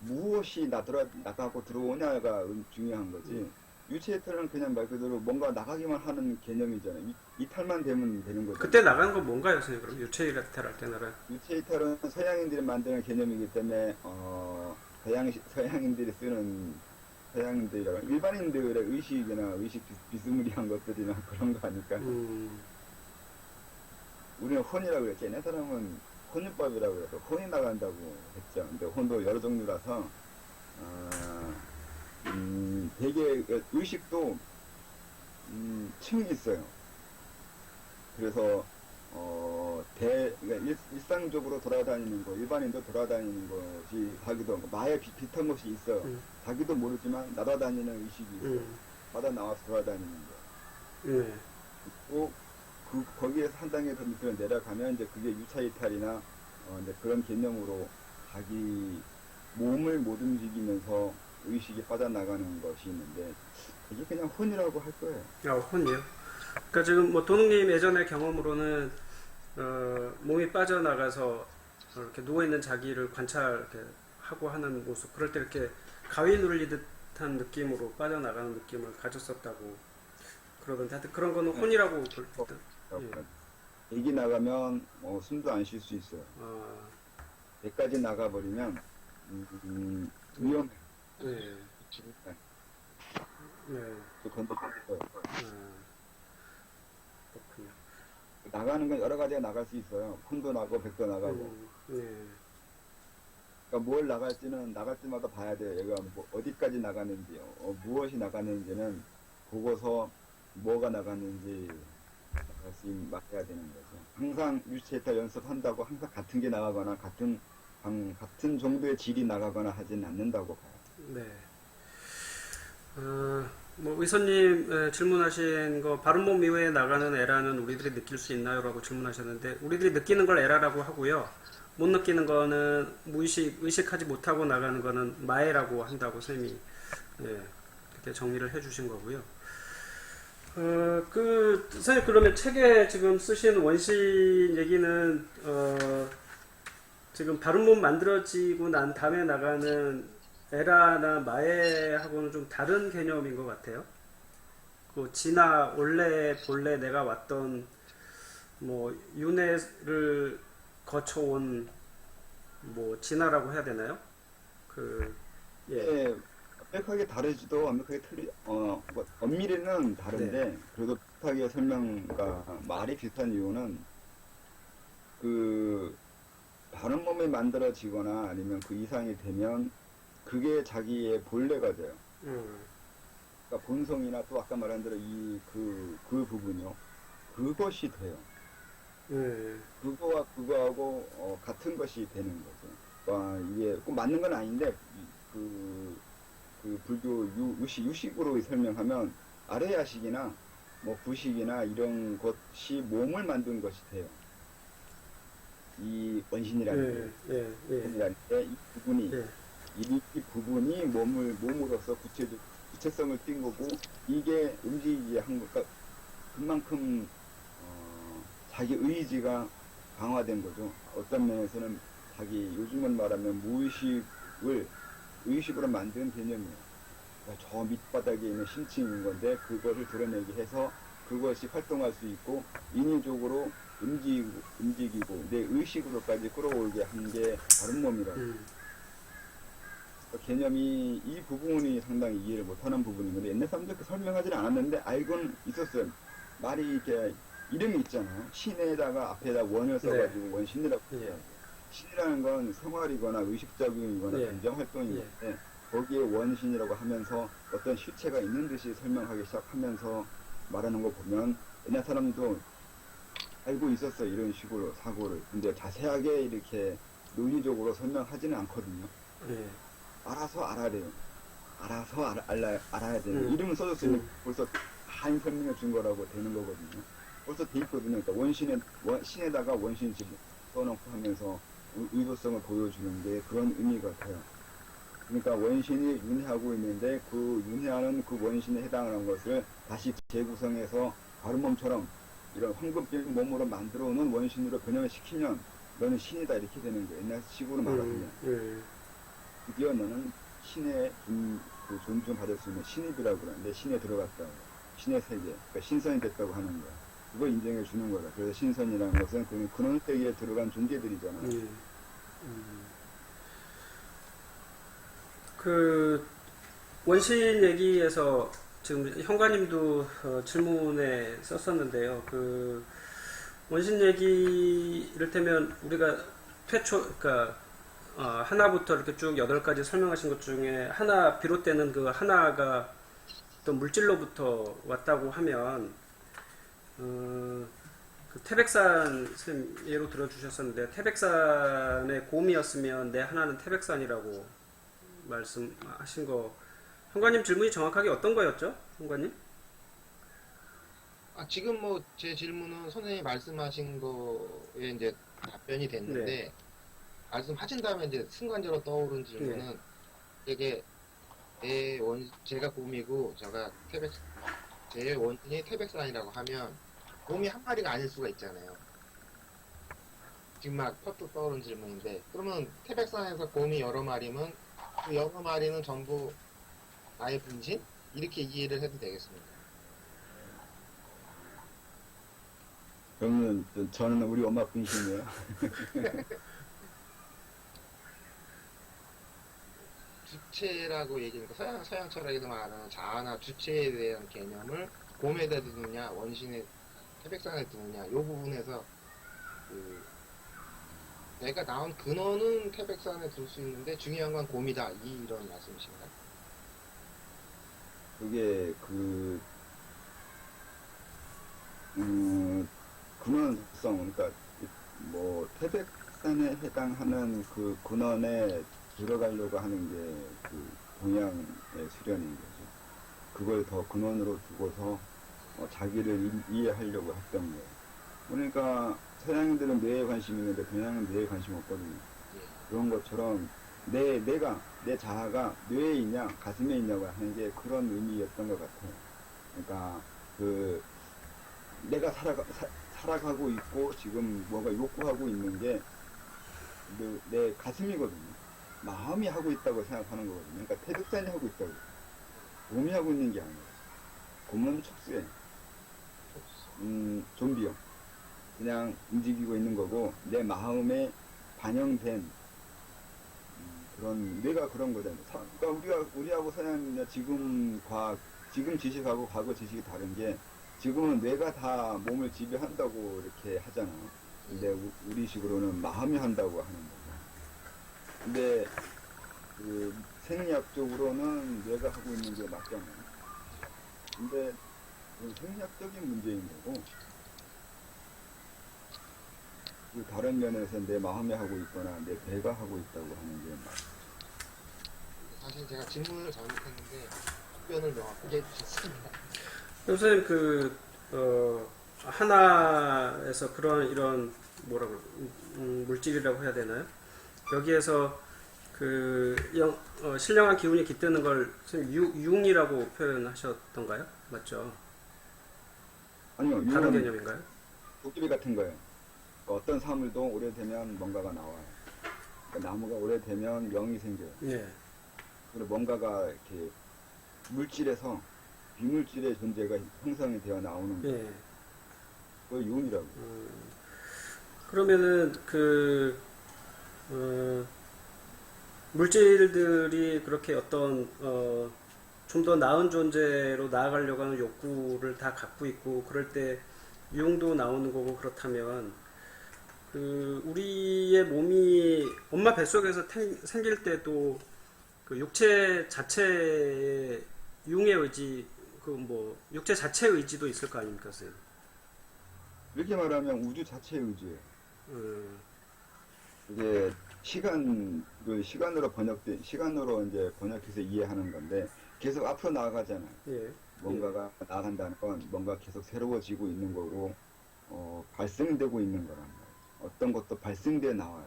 무엇이 나가고 들어오냐가 중요한 거지. 유체 이탈은 그냥 말 그대로 뭔가 나가기만 하는 개념이잖아요. 이탈만 되면 되는 거죠. 그때 나가는 건 뭔가요, 선생님? 그럼 유체 이탈할 때는? 유체 이탈은 서양인들이 만드는 개념이기 때문에 서양인들이 쓰는 서양인들이라고 일반인들의 의식이나 의식 비스무리한 것들이나 그런 거 아닐까. 우리는 혼이라고 그랬지. 옛날 사람은 혼유법이라고 해서 혼이 나간다고 했죠. 근데 혼도 여러 종류라서 되게 의식도 층이 있어요. 그래서 그러니까 일상적으로 돌아다니는 거, 일반인도 돌아다니는 것이 자기도 마에 비슷한 것이 있어요. 자기도 모르지만 날아다니는 의식이 있어요. 바다 나와서 돌아다니는 거. 또 거기에서 한 단계 더 밑으로 내려가면 이제 그게 유차 이탈이나 이제 그런 개념으로 자기 몸을 못 움직이면서 의식이 빠져나가는 것이 있는데 이게 그냥 혼이라고 할 거예요. 혼이요? 그러니까 지금 뭐 도능님 예전의 경험으로는 몸이 빠져나가서 이렇게 누워있는 자기를 이렇게 하고 하는 모습, 그럴 때 이렇게 가위 눌리 듯한 느낌으로 빠져나가는 느낌을 가졌었다고 그러던데, 하여튼 그런 거는 혼이라고 볼 때. 얘기 나가면 숨도 안 쉴 수 있어요. 배까지 나가버리면 위험해. 네. 네. 또 건너뛸 거예요. 그렇군요. 나가는 건 여러 가지가 나갈 수 있어요. 혼도 나고 백도 나가고. 네. 그러니까 뭘 나갈지는 나갈 때마다 봐야 돼요. 얘가 뭐 어디까지 나가는지요. 무엇이 나가는지는 보고서 뭐가 나갔는지 다시 말해야 되는 거죠. 항상 유체이탈 연습한다고 항상 같은 게 나가거나 같은 정도의 질이 나가거나 하진 않는다고 봐요. 네. 뭐 의사님 질문하신 거 바른 몸 이외에 나가는 에라는 우리들이 느낄 수 있나요? 라고 질문하셨는데, 우리들이 느끼는 걸 에라라고 하고요. 못 느끼는 거는 의식하지 못하고 나가는 거는 마에라고 한다고 쌤이 이렇게 정리를 해주신 거고요. 선생님, 그러면 책에 지금 쓰신 원신 얘기는 지금 바른 몸 만들어지고 난 다음에 나가는 에라나 마에하고는 좀 다른 개념인 것 같아요. 원래 본래 내가 왔던 뭐 윤회를 거쳐온 뭐 진화라고 해야 되나요? 예. 완벽하게 다르지도 완벽하게 뭐 엄밀히는 다른데 네. 그래도 비슷하게 설명과 말이 비슷한 이유는 다른 몸이 만들어지거나 아니면 그 이상이 되면 그게 자기의 본래가 돼요. 그러니까 본성이나 또 아까 말한 대로 그 부분이요. 그것이 돼요. 그거와 그거하고 같은 것이 되는 거죠. 이게 꼭 맞는 건 아닌데 그 불교 유식으로 설명하면 아레야식이나 뭐 부식이나 이런 것이 몸을 만든 것이 돼요. 이 원신이라는 게 이 부분이 이 부분이 몸으로서 구체성을 띈 거고, 이게 움직이게 한 거, 그러니까 그만큼 자기 의지가 강화된 거죠. 어떤 면에서는 자기 요즘은 말하면 의식으로 만든 개념이에요. 그러니까 저 밑바닥에 있는 심층인 건데 그것을 드러내게 해서 그것이 활동할 수 있고 인위적으로 움직이고 내 의식으로까지 끌어올게 한 게 다른 몸이라고. 개념이 이 부분이 상당히 이해를 못하는 부분인 건데 옛날 사람들 그 설명하지는 않았는데 알고는 있었어요. 말이 이렇게 이름이 있잖아요. 신에다가 앞에다 원을 써가지고 원신이라고 해요. 신이라는 건 생활이거나 의식적이거나 감정 활동인데 거기에 원신이라고 하면서 어떤 실체가 있는 듯이 설명하기 시작하면서 말하는 거 보면 옛날 사람도 알고 있었어요. 이런 식으로 사고를. 근데 자세하게 이렇게 논리적으로 설명하지는 않거든요. 알아서 알아래요. 알아서 알아야 돼요. 이름을 써줬으면 벌써 다 설명해 준 거라고 되는 거거든요. 벌써 돼 있거든요. 그러니까 신에다가 원신 집 써놓고 하면서 의도성을 보여주는 게 그런 의미 같아요. 그러니까 원신이 윤회하고 있는데 그 윤회하는 그 원신에 해당하는 것을 다시 재구성해서 다른 몸처럼 이런 황금빛 몸으로 만들어 오는 원신으로 변형을 시키면 너는 신이다 이렇게 되는 거예요. 옛날 식으로 말하면. 드디어 너는 신의 그 존중 받을 수 있는 신입이라고 그러는데 신에 들어갔다고. 신의 세계. 그러니까 신선이 됐다고 하는 거야. 그걸 인정해 주는 거다. 그래서 신선이라는 것은 그 근원 세계에 들어간 존재들이잖아요. 그 원신 얘기에서 지금 현관님도 질문에 썼었는데요. 그 원신 얘기 이를테면 우리가 그러니까 하나부터 이렇게 쭉 8가지 설명하신 것 중에 하나 비롯되는 그 하나가 어떤 물질로부터 왔다고 하면 그 태백산 선생님 예로 들어주셨었는데 태백산의 곰이었으면 내 하나는 태백산이라고 말씀하신 거 현관님 질문이 정확하게 어떤 거였죠? 현관님? 지금 뭐 제 질문은 선생님이 말씀하신 거에 이제 답변이 됐는데 말씀하신 다음에 이제 순간적으로 떠오른 질문은 되게 제가 곰이고 제 원신이 태백산이라고 하면 곰이 한 마리가 아닐 수가 있잖아요. 지금 막 퍼뜩 떠오른 질문인데 그러면 태백산에서 곰이 여러 마리면 그 여러 마리는 전부 나의 분신? 이렇게 이해를 해도 되겠습니다. 그러면 저는 우리 엄마 분신이에요. 주체라고 얘기하니까 서양 철학에서 말하는 자아나 주체에 대한 개념을 곰에다 두느냐 원신의 태백산에 두느냐 이 부분에서 내가 나온 근원은 태백산에 둘 수 있는데 중요한 건 곰이다 이런 말씀이신가요? 그게 근원성, 그러니까 뭐 태백산에 해당하는 그 근원에 들어가려고 하는 게 그 동양의 수련인 거죠. 그걸 더 근원으로 두고서 자기를 이해하려고 했던 거예요. 그러니까 서양인들은 뇌에 관심이 있는데 동양은 뇌에 관심 없거든요. 그런 것처럼 내 자아가 뇌에 있냐 가슴에 있냐고 하는 게 그런 의미였던 것 같아요. 그러니까 내가 살아가고 있고 지금 뭐가 욕구하고 있는 게 내 가슴이거든요. 마음이 하고 있다고 생각하는 거거든요. 그러니까 태백산이 하고 있다고. 몸이 하고 있는 게 아니에요. 곰은 촉수예요. 좀비요. 그냥 움직이고 있는 거고 내 마음에 반영된 그런 뇌가 그런 거잖아요. 그러니까 우리하고 서양 지금 지식하고 과거 지식이 다른 게 지금은 뇌가 다 몸을 지배한다고 이렇게 하잖아요. 근데 우리식으로는 마음이 한다고 하는 거죠. 근데 그 생리학적으로는 뇌가 하고 있는 게 맞잖아요. 근데 그건 생리학적인 문제인 거고 그 다른 면에서 내 마음이 하고 있거나 내 배가 하고 있다고 하는 게 맞죠. 사실 제가 질문을 잘못했는데 답변을 명확하게 해주셨습니다. 선생님 하나에서 이런 물질이라고 해야 되나요? 여기에서 신령한 기운이 깃드는 걸 선생님 유웅이라고 표현하셨던가요? 맞죠? 아니요, 다른 유은 개념인가요? 도깨비 같은 거예요. 그러니까 어떤 사물도 오래되면 뭔가가 나와요. 그러니까 나무가 오래되면 영이 생겨요. 예. 그리고 뭔가가 이렇게 물질에서 비물질의 존재가 형성이 되어 나오는 거예요. 예. 그걸 유운이라고. 그러면은 물질들이 그렇게 어떤 좀 더 나은 존재로 나아가려고 하는 욕구를 다 갖고 있고 그럴 때 유흥도 나오는 거고 그렇다면 우리의 몸이 엄마 뱃속에서 생길 때도 그 육체 자체의 유흥의 의지 육체 자체의 의지도 있을 거 아닙니까, 선생님? 이렇게 말하면 우주 자체의 의지예요. 음, 이게 시간으로 이제 번역해서 이해하는 건데 계속 앞으로 나아가잖아요. 예. 뭔가가 나아간다는 건 뭔가 계속 새로워지고 있는 거고 발생되고 있는 거란 말이에요. 어떤 것도 발생돼 나와요.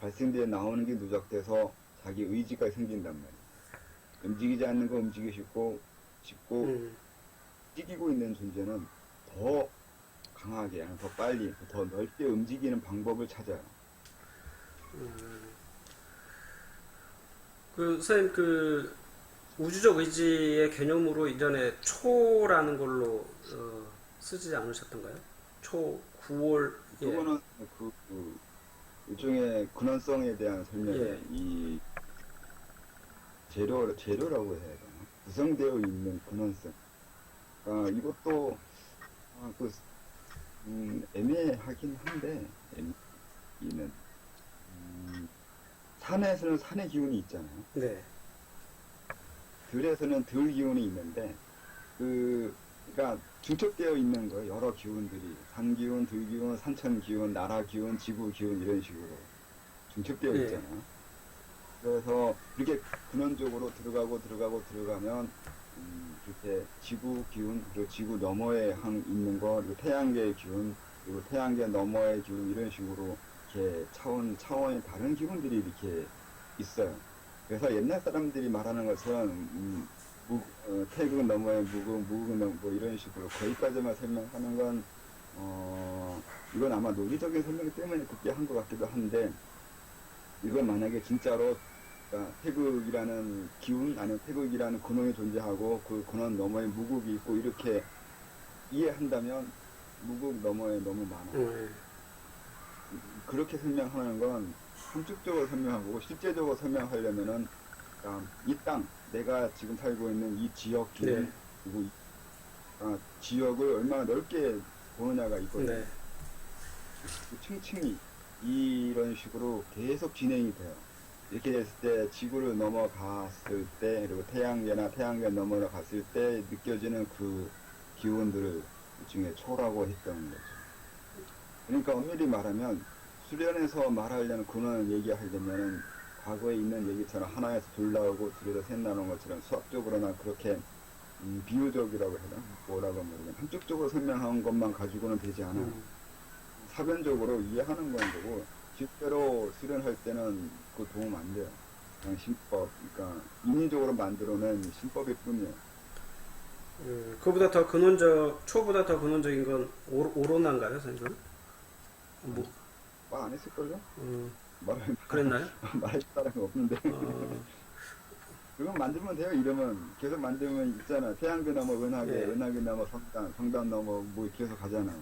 발생돼 나오는 게 누적돼서 자기 의지가 생긴단 말이에요. 움직이지 않는 거 움직이고 싶고 움직이고 있는 존재는 더 강하게, 더 빨리, 더 넓게 움직이는 방법을 찾아요. 선생님, 우주적 의지의 개념으로 이전에 초라는 걸로 쓰지 않으셨던가요? 구월, 예. 그거는 일종의 근원성에 대한 설명이 예. 이 재료라고 해야 되나? 구성되어 있는 근원성. 이것도 애매하긴 한데 이는 산에서는 산의 기운이 있잖아요. 네. 들에서는 들 기운이 있는데 그러니까 중첩되어 있는 거예요. 여러 기운들이 산 기운, 들 기운, 산천 기운, 나라 기운, 지구 기운 이런 식으로 중첩되어 예. 있잖아요. 그래서 이렇게 근원적으로 들어가면 이렇게 지구 기운, 그리고 지구 너머에 있는 거, 그리고 태양계의 기운, 그리고 태양계 너머의 기운 이런 식으로 이렇게 차원이 다른 기운들이 이렇게 있어요. 그래서 옛날 사람들이 말하는 것처럼 태극 너머의 무극 너머 뭐 이런 식으로 거기까지만 설명하는 건 이건 아마 논리적인 설명 때문에 그렇게 한 것 같기도 한데 이건 만약에 진짜로 그러니까 태극이라는 기운 아니면 태극이라는 근원이 존재하고 그 근원 너머에 무극이 있고 이렇게 이해한다면 무극 너머에 너무 많아요. 그렇게 설명하는 건 함축적으로 설명한 거고 실제적으로 설명하려면은 이 땅, 내가 지금 살고 있는 이 지역 기준 네. 그리고 지역을 얼마나 넓게 보느냐가 있거든요. 네. 층층이 이런 식으로 계속 진행이 돼요. 이렇게 됐을 때 지구를 넘어갔을 때 그리고 태양계나 태양계 넘어로 갔을 때 느껴지는 그 기운들을 일종의 초라고 했던 거죠. 그러니까 엄밀히 말하면 수련에서 말하려는 근원을 얘기하려면은 과거에 있는 얘기처럼 하나에서 둘 나오고 둘에서 셋 나오는 것처럼 수학적으로나 그렇게 비유적이라고 해야 되나? 뭐라고 모르겠네. 한쪽적으로 설명한 것만 가지고는 되지 않아요. 사변적으로 이해하는 건 거고 실제로 수련할 때는 그 도움 안 돼요. 그냥 신법, 그러니까 인위적으로 만들어낸 신법일 뿐이에요. 그보다 더 초보다 더 근원적인 건 오로나인가요, 선생님? 말 안 했을걸요? 그랬나요? 말할 사람이 없는데. 그건 만들면 돼요, 이러면. 계속 만들면 있잖아. 태양계 넘어 은하계, 예. 은하계 넘어 성단, 성단 넘어 뭐 계속 가잖아.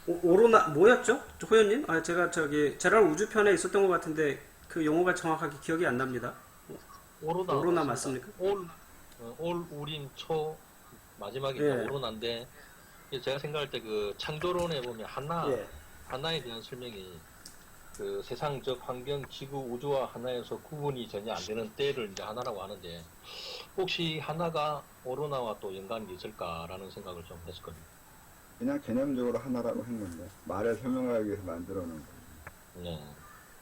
오로나 뭐였죠? 호연님? 제가 제랄 우주편에 있었던 것 같은데 그 용어가 정확하게 기억이 안 납니다. 오로나 맞습니까? 올 우린 초 마지막에 예. 오로나인데 제가 생각할 때 그 창조론에 보면 예. 하나에 대한 설명이 그 세상적 환경, 지구, 우주와 하나에서 구분이 전혀 안 되는 때를 이제 하나라고 하는데 혹시 하나가 오로나와 또 연관이 있을까라는 생각을 좀 했었거든요. 그냥 개념적으로 하나라고 한 건데 말을 설명하기 위해서 만들어 놓은 거예요. 네.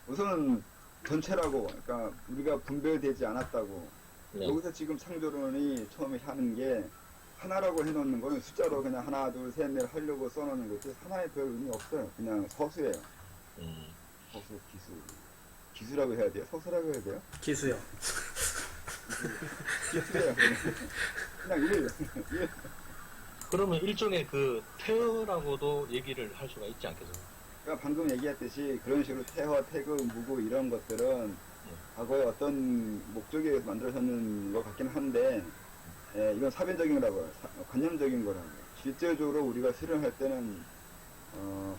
우선 전체라고, 그러니까 우리가 분별되지 않았다고. 네. 여기서 지금 창조론이 처음에 하는 게 하나라고 해놓는 거는 숫자로 그냥 하나, 둘, 셋, 넷 하려고 써놓는 거지 하나에 별 의미 없어요. 그냥 서수예요. 서수, 기술. 기수라고 해야 돼요? 서수라고 해야 돼요? 기수요. 기수예요. 그냥 일. 그러면 일종의 그 태어라고도 얘기를 할 수가 있지 않겠어요? 그러니까 방금 얘기했듯이 그런 식으로 태허, 태극, 무구 이런 것들은 과거에 어떤 목적에 의해서 만들어졌는 것 같긴 한데 이건 사변적인 거라고요. 관념적인 거라고요. 실제적으로 우리가 수련할 때는 뭐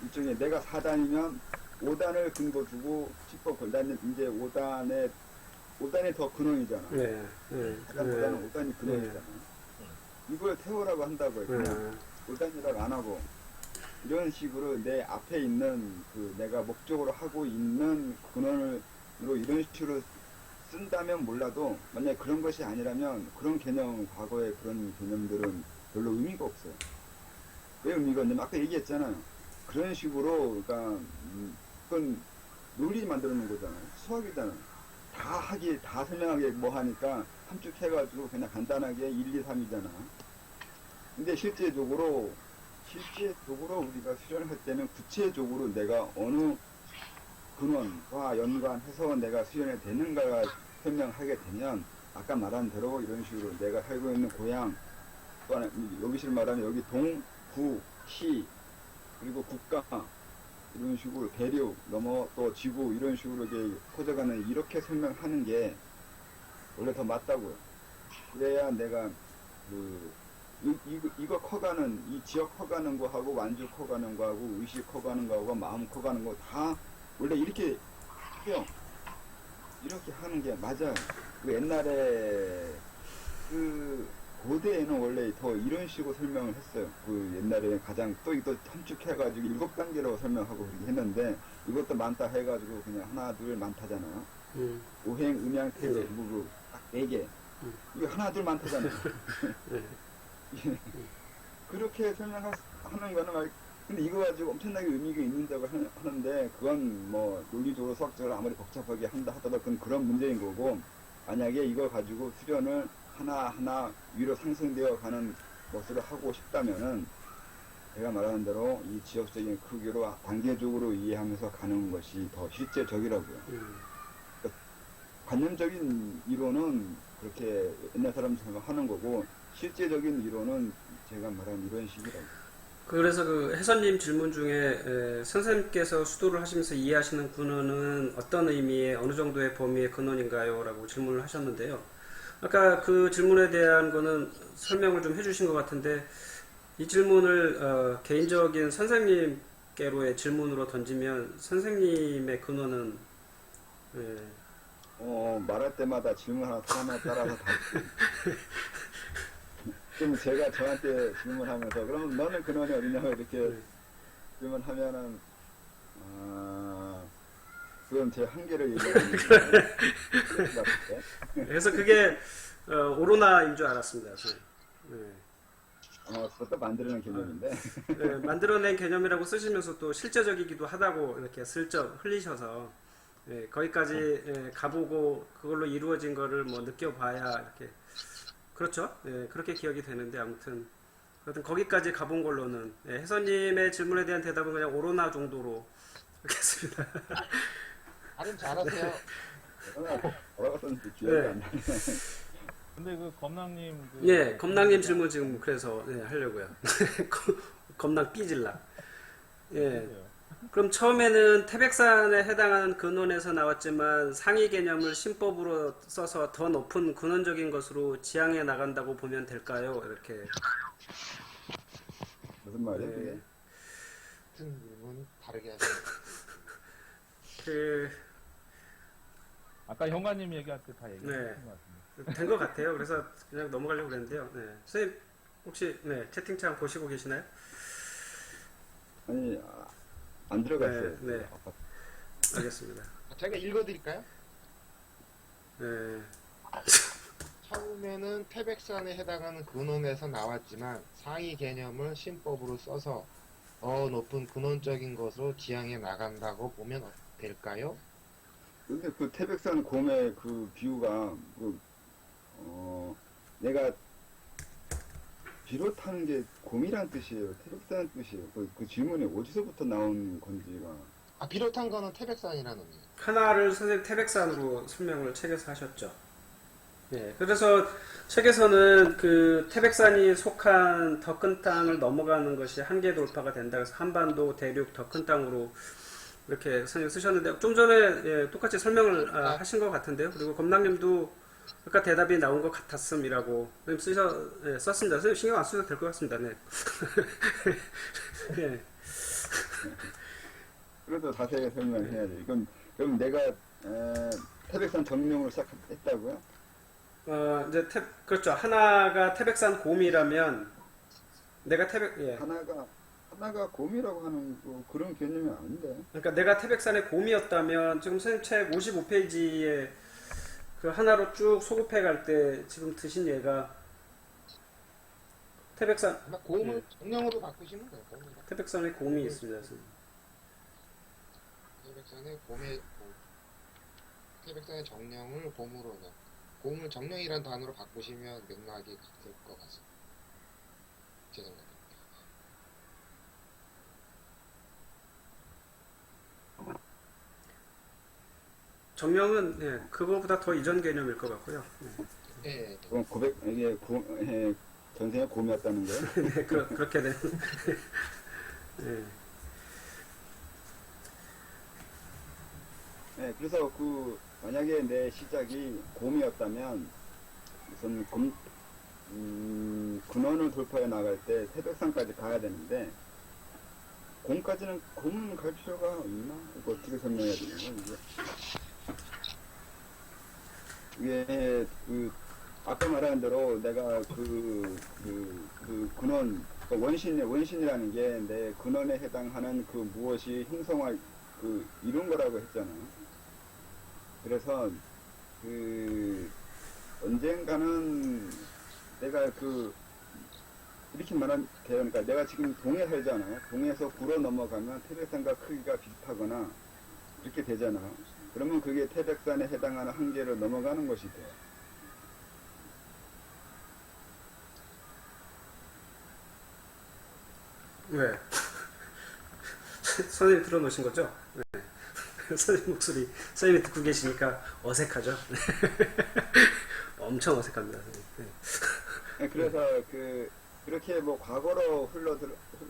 일종의 내가 4단이면 5단을 근거 두고 10법 걸다는 이제 5단이 더 근원이잖아. 네. 네. 4단보다는 5단이 근원이잖아. 이걸 태호라고 한다고요. 그냥 5단이라고 안 하고 이런 식으로 내 앞에 있는 그 내가 목적으로 하고 있는 근원으로 이런 식으로 쓴다면 몰라도 만약에 그런 것이 아니라면 그런 개념, 과거의 그런 개념들은 별로 의미가 없어요. 왜 의미가 없냐면 아까 얘기했잖아요. 그런 식으로 그러니까 그건 논리 만들어 놓은 거잖아요. 수학이잖아요. 다 설명하게 뭐 하니까 함축해가지고 그냥 간단하게 1, 2, 3이잖아. 근데 실제적으로 우리가 수련을 할 때는 구체적으로 내가 어느 근원과 연관해서 내가 수련이 되는가가 설명하게 되면 아까 말한 대로 이런 식으로 내가 살고 있는 고향 또한 여기실 말하면 여기 동, 구, 시 그리고 국가 이런 식으로 대륙 넘어 또 지구 이런 식으로 이렇게 퍼져가는 이렇게 설명하는 게 원래 더 맞다고요. 그래야 내가 이거 커가는 이 지역 커가는 거하고 완주 커가는 거하고 의식 커가는 거하고 마음 커가는 거 다 원래 이렇게 해요. 이렇게 하는 게 맞아요. 그 옛날에 그 고대에는 원래 더 이런 식으로 설명을 했어요. 그 옛날에 가장 또 이거 함축해가지고 7단계라고 설명하고 그렇게 했는데 이것도 많다 해가지고 그냥 하나 둘 많다잖아요. 오행, 음양, 태극, 무구 딱 4개. 이거 하나 둘 많다잖아요. 그렇게 설명하는 거는 막 근데 이거 가지고 엄청나게 의미가 있는다고 하는데 그건 뭐 논리적으로 수학적으로 아무리 복잡하게 한다 하더라도 그건 그런 문제인 거고 만약에 이걸 가지고 수련을 하나하나 위로 상승되어 가는 것으로 하고 싶다면은 제가 말하는 대로 이 지역적인 크기로 단계적으로 이해하면서 가는 것이 더 실제적이라고요. 그러니까 관념적인 이론은 그렇게 옛날 사람처럼 하는 거고 실제적인 이론은 제가 말한 이런 식이라고. 그래서 그 해선님 질문 중에 선생님께서 수도를 하시면서 이해하시는 근원은 어떤 의미의 어느 정도의 범위의 근원인가요? 라고 질문을 하셨는데요. 아까 그 질문에 대한 거는 설명을 좀 해주신 것 같은데 이 질문을 개인적인 선생님께로의 질문으로 던지면 선생님의 근원은 말할 때마다 질문 하나 사람에 따라서 다 그럼 제가 저한테 질문하면서 그러면 너는 근원이 어디냐고 이렇게 질문하면은 그건 제 한계를 얘기하는 거예요. 그래서 그게 오로나인 줄 알았습니다. 그것도 만들어낸 개념인데 네, 만들어낸 개념이라고 쓰시면서 또 실제적이기도 하다고 이렇게 슬쩍 흘리셔서 거기까지 가보고 그걸로 이루어진 거를 뭐 느껴봐야 이렇게 그렇죠. 그렇게 기억이 되는데 아무튼 거기까지 가본 걸로는 해선님의 질문에 대한 대답은 그냥 오로나 정도로 하겠습니다. 발음 잘하세요. 돌아갔었는데 기억이 안 나네. 근데 그 검낭님 검낭님 질문 지금 그래서 하려고요. 검낭 삐질라. 그럼 처음에는 태백산에 해당하는 근원에서 나왔지만 상위 개념을 신법으로 써서 더 높은 근원적인 것으로 지향해 나간다고 보면 될까요? 이렇게. 무슨 말이에요? 그게? 같은 질문 다르게 하세요. 아까 형관님 얘기할 때 다 얘기하신 것 같습니다. 된 것 같아요. 그래서 그냥 넘어가려고 그랬는데요. 선생님 혹시 채팅창 보시고 계시나요? 아니 안 들어갔어요. 네. 알겠습니다. 제가 읽어드릴까요? 네. 처음에는 태백산에 해당하는 근원에서 나왔지만 상위 개념을 신법으로 써서 더 높은 근원적인 것으로 지향해 나간다고 보면 될까요? 근데 그 태백산 곰의 그 비유가 내가 비롯하는 게 곰이란 뜻이에요. 태백산 뜻이에요. 그 질문이 어디서부터 나온 건지가 비롯한 거는 태백산이라는 의미. 하나를 선생님 태백산으로 설명을 책에서 하셨죠. 예, 그래서 책에서는 그 태백산이 속한 더 큰 땅을 넘어가는 것이 한계 돌파가 된다. 그래서 한반도 대륙 더 큰 땅으로 이렇게 선생님 쓰셨는데 좀 전에 예, 똑같이 설명을 하신 것 같은데요. 그리고 검랑님도 아까 대답이 나온 것 같았음이라고 예, 썼습니다. 선생님 신경 안 쓰셔도 될 것 같습니다. 네. 예. 그래도 자세히 설명해야지. 그럼 내가 태백산 정령으로 시작했다고요? 이제 그렇죠. 하나가 태백산 곰이라면 내가 예. 하나가 곰이라고 하는 그런 개념이 아닌데. 그러니까 내가 태백산의 곰이었다면 지금 선생님 책 55페이지에 그 하나로 쭉 소급해 갈 때 지금 드신 얘가 태백산 아마 곰을 정령으로 바꾸시면 돼요. 곰이라. 태백산에 곰이 있습니다. 선생님. 태백산의 정령을 곰으로 곰을 정령이라는 단어로 바꾸시면 맥락이 같을 것 같습니다. 제 생각에. 정령은 예, 그거보다 더 이전 개념일 것 같고요. 예. 그럼 이게 전생에 곰이었다는 거예요? 네, 그렇게 되는. 예. 네, 그래서 만약에 내 시작이 곰이었다면 우선 근원을 돌파해 나갈 때 태백산까지 가야 되는데 곰까지는 곰은 갈 필요가 있나? 이거 어떻게 설명해야 되는 거야 이게 아까 말한 대로 내가 근원 원신이라는 게 내 근원에 해당하는 그 무엇이 형성할 이런 거라고 했잖아요. 그래서 언젠가는 내가 이렇게 말하면 그러니까 내가 지금 동에 살잖아요. 동에서 구로 넘어가면 태백산과 크기가 비슷하거나 이렇게 되잖아요. 그러면 그게 태백산에 해당하는 한계를 넘어가는 것이 돼요. 왜? 선생님 들어놓으신 거죠? 네. 선생님 목소리 선생님이 듣고 계시니까 어색하죠? 엄청 어색합니다. 네. 네, 그래서 그렇게 과거로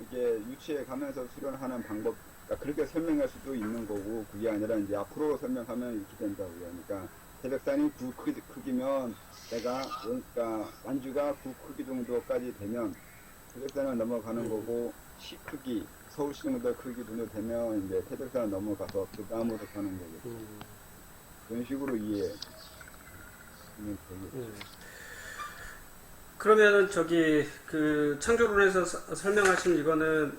이게 유치해 가면서 수련하는 방법, 그러니까 그렇게 설명할 수도 있는 거고, 그게 아니라 이제 앞으로 설명하면 이렇게 된다고요. 그러니까 태백산이 9 크기면 그러니까 완주가 9 크기 정도까지 되면 태백산을 넘어가는 거고, 10 크기, 서울시 정도 크기 정도 되면 이제 태백산을 넘어가서 그 다음으로 가는 거고. 그런 식으로 이해하면 되겠죠. 그러면은 창조론에서 설명하신 이거는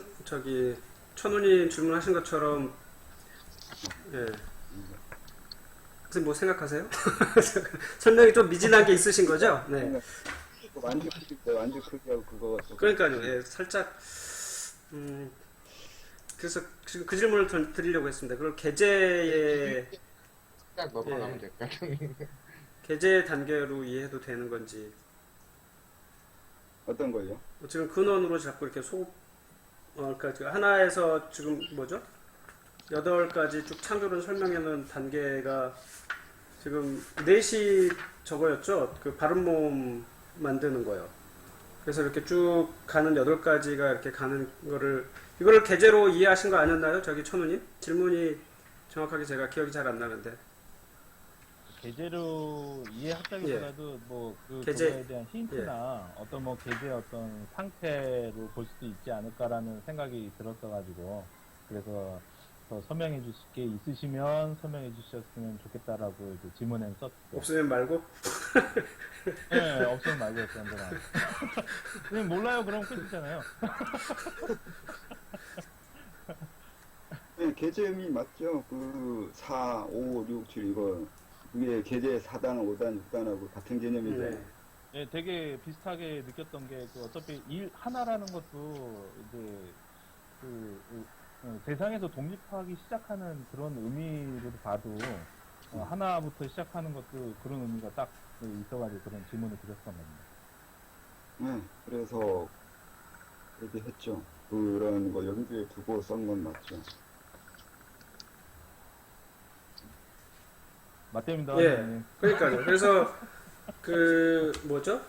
천우님 질문하신 것처럼 예. 선생님 뭐 생각하세요? 설명이 좀 미진한 게 있으신 거죠? 네. 완주 크기하고 그거 그러니까요. 예, 살짝 그래서 지금 그 질문을 드리려고 했습니다. 그걸 계제의 딱 넘어가면 예. 될까요? 계제 단계로 이해해도 되는 건지. 어떤 거요? 지금 근원으로 자꾸 이렇게 그러니까 지금 하나에서 지금 뭐죠? 8가지 쭉 창조론 설명해놓은 단계가 지금 4시 저거였죠? 그 바른몸 만드는 거요. 그래서 이렇게 쭉 가는 8가지가 이렇게 가는 이거를 계제로 이해하신 거 아니었나요? 천우님? 질문이 정확하게 제가 기억이 잘 안 나는데. 계제로 이해하자기보다도 계제, 그거에 대한 힌트나 어떤 계제의 어떤 상태로 볼 수도 있지 않을까라는 생각이 들었어가지고 그래서 더 설명해 주실 게 있으시면 설명해 주셨으면 좋겠다라고 이제 질문에 썼어요. 없으면 말고? 네, 없으면 말고였어요. 언제나. 그냥 몰라요. 그럼 끝이잖아요. 네, 계제음이 맞죠? 4, 5, 6, 7 이거 그게 계제 4단, 5단, 6단하고 같은 개념이죠. 네. 네, 되게 비슷하게 느꼈던 게 어차피 일 하나라는 것도 이제 대상에서 독립하기 시작하는 그런 의미로 봐도 하나부터 시작하는 것도 그런 의미가 딱 있어가지고 그런 질문을 드렸었거든요. 네, 그래서 그렇게 했죠. 그런 거 염두에 두고 쓴 건 맞죠. 맞대입니다. 예. 네. 그러니까요. 그래서 그 뭐죠?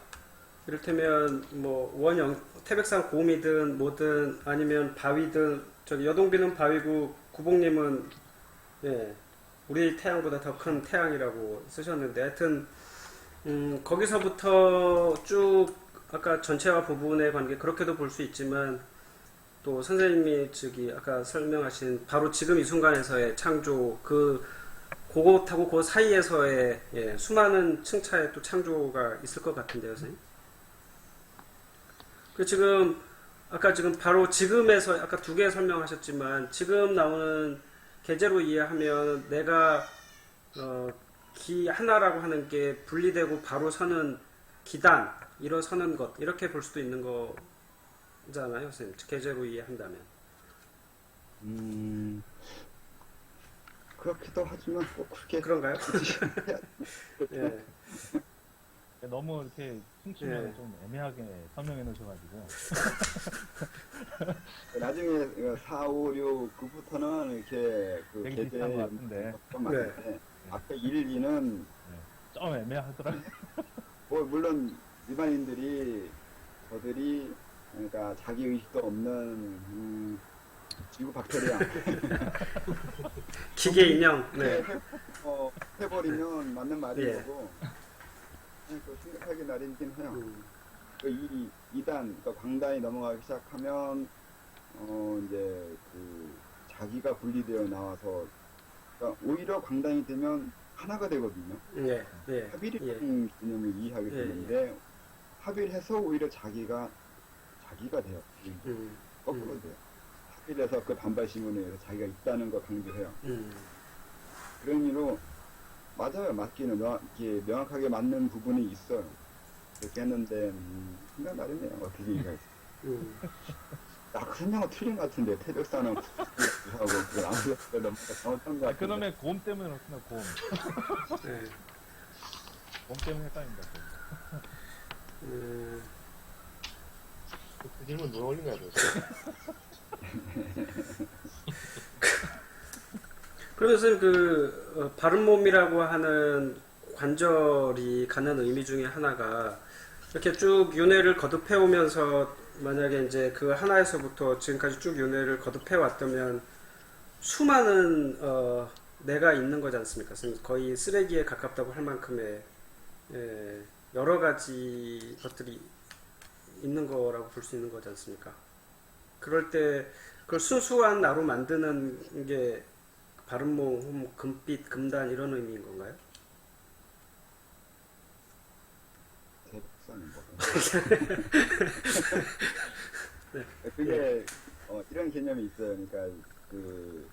이를테면 뭐 원형 태백산 곰이든 뭐든 아니면 바위든 저기 여동비는 바위고 구봉님은 예 우리 태양보다 더 큰 태양이라고 쓰셨는데 하여튼 거기서부터 쭉 아까 전체와 부분의 관계 그렇게도 볼 수 있지만 또 선생님이 저기 아까 설명하신 바로 지금 이 순간에서의 창조 그것하고 그 사이에서의 예, 수많은 층차의 또 창조가 있을 것 같은데요, 선생님. 그 지금 아까 지금 바로 지금에서 아까 두 개 설명하셨지만 지금 나오는 계제로 이해하면 내가 기 하나라고 하는 게 분리되고 바로 서는 기단 일어서는 것 이렇게 볼 수도 있는 거잖아요, 선생님. 계제로 이해한다면. 그렇기도 하지만 꼭 그렇게 그런가요? 예. 너무 이렇게 춤추면 예. 좀 애매하게 설명해 놓으셔가지고. 나중에 4, 5, 6, 9부터는 이렇게 그 되게 계제 비슷한 것 같은데. 좀 많은데 앞에 1, 2는 좀 애매하더라고요. 뭐 물론 일반인들이 저들이 그러니까 자기 의식도 없는 지구 박테리아 기계 인형. 네. 해버리면 맞는 말인 예. 거고 그냥 또 생각하기 나름이긴 해요. 음, 이 2단, 그러니까 광단이 넘어가기 시작하면 이제 그 자기가 분리되어 나와서 그러니까 오히려 광단이 되면 하나가 되거든요. 예. 예. 합일이라는 개념을 이해하게 예, 되는데 합일해서 오히려 자기가 돼요. 거꾸로 음. 돼요. 합일해서 그 반발 신문에 의해서 자기가 있다는 걸 강조해요. 그런 의미로 맞아요. 맞기는 명확하게 맞는 부분이 있어요. 그렇게 했는데 생각 나름이에요. 어떻게 이해할지. 그 설명은 틀린 것 같은데 태백산은 하고 그걸 아무것도 너무 잘못한 것 같은데. 그놈의 곰 때문에 그렇구나, 곰. 네. 곰 때문에 헷갈립니다. 그 질문 누가 올린 거야, 도대체? 그러면 선생님 바른 몸이라고 하는 관절이 갖는 의미 중에 하나가 이렇게 쭉 윤회를 거듭해 오면서 만약에 이제 그 하나에서부터 지금까지 쭉 윤회를 거듭해 왔다면 수많은 내가 있는 거지 않습니까? 선생님? 거의 쓰레기에 가깝다고 할 만큼의 여러 가지 것들이 있는 거라고 볼 수 있는 거지 않습니까? 그럴 때 그걸 순수한 나로 만드는 게 바른몸, 금빛, 금단 이런 의미인 건가요? 태백산은 그게 이런 개념이 있어요. 그러니까 그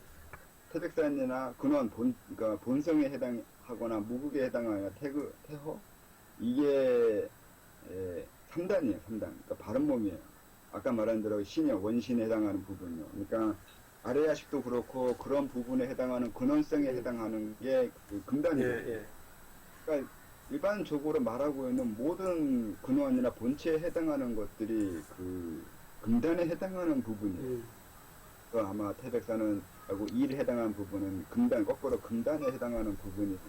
태백산이나 근원 그러니까 본성에 해당하거나 무극에 해당하거나 태허 이게 3단이에요. 3단. 그러니까 바른 몸이에요. 아까 말한 대로 신여 원신에 해당하는 부분이요. 그러니까 아래야식도 그렇고 그런 부분에 해당하는 근원성에 해당하는 게 그 금단이에요. 예. 그러니까 일반적으로 말하고 있는 모든 근원이나 본체에 해당하는 것들이 그 금단에 해당하는 부분이에요. 그래서 아마 태백산은 하고 일에 해당하는 부분은 금단, 거꾸로 금단에 해당하는 부분이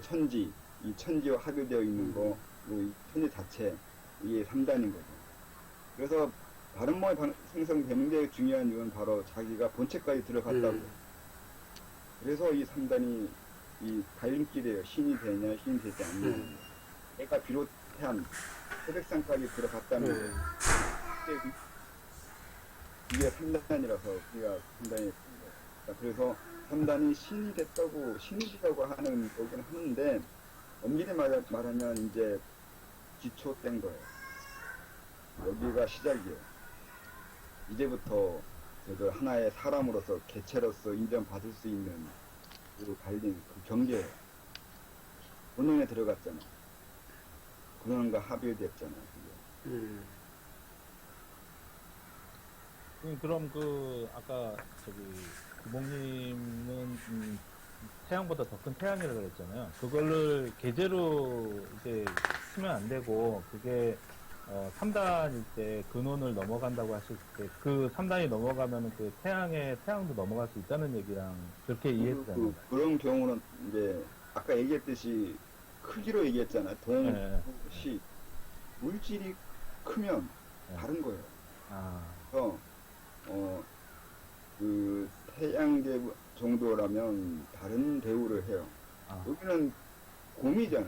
천지, 이 천지와 합의되어 있는 거, 이 천지 자체, 이게 3단인 거죠. 그래서 바른몸이 생성되는 데 중요한 이유는 바로 자기가 본체까지 들어갔다고. 그래서 이 3단이 이 갈림길이에요. 신이 되냐, 신이 되지 않냐. 내가 비롯한 태백산까지 들어갔다는 거예요. 이게 3단이라서 우리가 3단이 그래서 3단이 신이 됐다고 신이시라고 하는 거긴 하는데 엄밀히 말하면 이제 기초된 거예요. 여기가 시작이에요. 이제부터 저도 하나의 사람으로서 개체로서 인정받을 수 있는 그 갈림, 그 경계예요. 본능에 들어갔잖아. 근원과 합의됐잖아. 그럼 아까 구봉님은 태양보다 더 큰 태양이라고 그랬잖아요. 그거를 계제로 이제 쓰면 안 되고, 그게 3단일 때 근원을 넘어간다고 하실 때, 그 3단이 넘어가면 태양도 넘어갈 수 있다는 얘기랑 그렇게 이해했잖아요. 그런 경우는 이제 아까 얘기했듯이 크기로 얘기했잖아. 네. 동시 물질이 크면 네. 다른 거예요. 아, 그래서 그 태양계 정도라면 다른 대우를 해요. 아, 여기는 곰이잖아.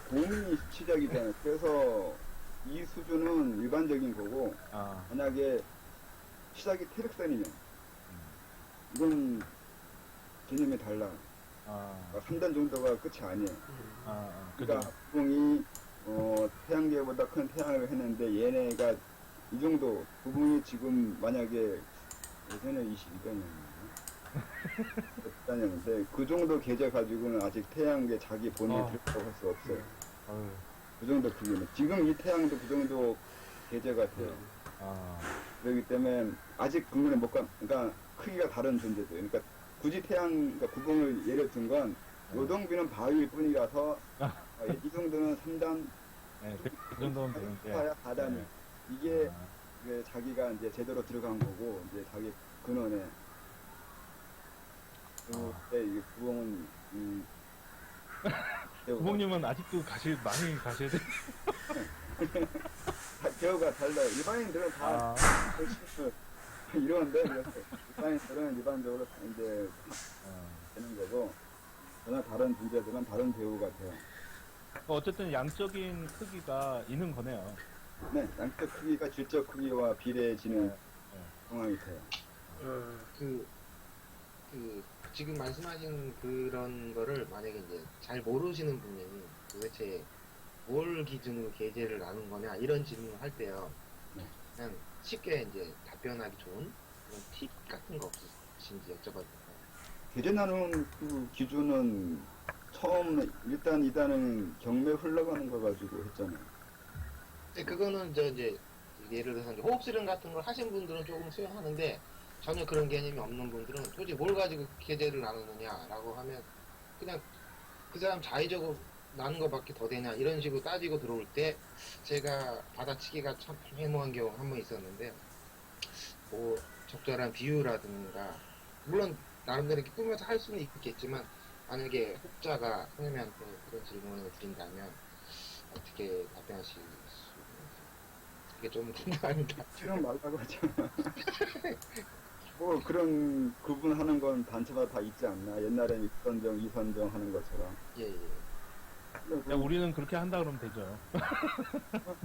곰이 시작이잖아. 그래서 이 수준은 일반적인 거고 아, 만약에 시작이 태백산이면 이건 개념이 달라. 아, 3단 정도가 끝이 아니에요. 아, 그러니까 그죠. 구붕이 태양계보다 큰 태양을 했는데 얘네가 이 정도 구붕이 지금 만약에 예전에 22단이었는데 22단이었는데 그 정도 계절 가지고는 아직 태양계 자기 본에 들어가고 할 수 없어요. 어휴, 그 정도 크기는 지금 이 태양도 그 정도 계절 같아요. 아, 그렇기 때문에 아직 근근에 못 가. 그러니까 크기가 다른 존재들. 그러니까 굳이 그러니까 구붕을 예를 든 건 요동비는 바위일 뿐이라서 이 정도는 3단, 네, 그 정도는 되는데. 4단이 네. 이게 아, 그 자기가 이제 제대로 들어간 거고 이제 자기 근원에 그때 이게 구멍은 부모님은 아직도 많이 가셔야 돼. 배우가 달라요. 일반인들은 다 아, 이러는데 그래서 일반인들은 일반적으로 다 이제 되는 거고 전혀 다른 존재들은 다른 배우 같아요. 어쨌든 양적인 크기가 있는 거네요. 네, 양적 크기가 질적 크기와 비례해지는 상황이 돼요. 그 지금 말씀하신 그런 거를 만약에 이제 잘 모르시는 분이 도대체 뭘 기준으로 계제를 나눈 거냐 이런 질문을 할 때요. 네. 그냥 쉽게 이제 답변하기 좋은 그런 팁 같은 거 없으신지 여쭤봐도 될까요? 계제 나누는 그 기준은 처음 일단 2단은 경매 흘러가는 거 가지고 했잖아요. 근데 그거는 이제 예를 들어서 이제 호흡 수련 같은 걸 하신 분들은 조금 수용하는데 전혀 그런 개념이 없는 분들은 도대체 뭘 가지고 계제를 나누느냐라고 하면 그냥 그 사람 자의적으로 나눈 것밖에 더 되냐 이런 식으로 따지고 들어올 때 제가 받아치기가 참 애매모호한 경우 한 번 있었는데 뭐 적절한 비유라든가 물론 나름대로 이렇게 꾸며서 할 수는 있겠지만 만약에 혹자가 선생님한테 그런 질문을 드린다면 어떻게 답변하실 수 있는지 그게 좀 궁금합니다. 지금 말라고 하잖아. 뭐 그런 구분하는 건 단체마다 다 있지 않나. 옛날엔 1선정, 2선정 하는 것처럼. 예. 야, 우리는 그렇게 한다 그러면 되죠. 그냥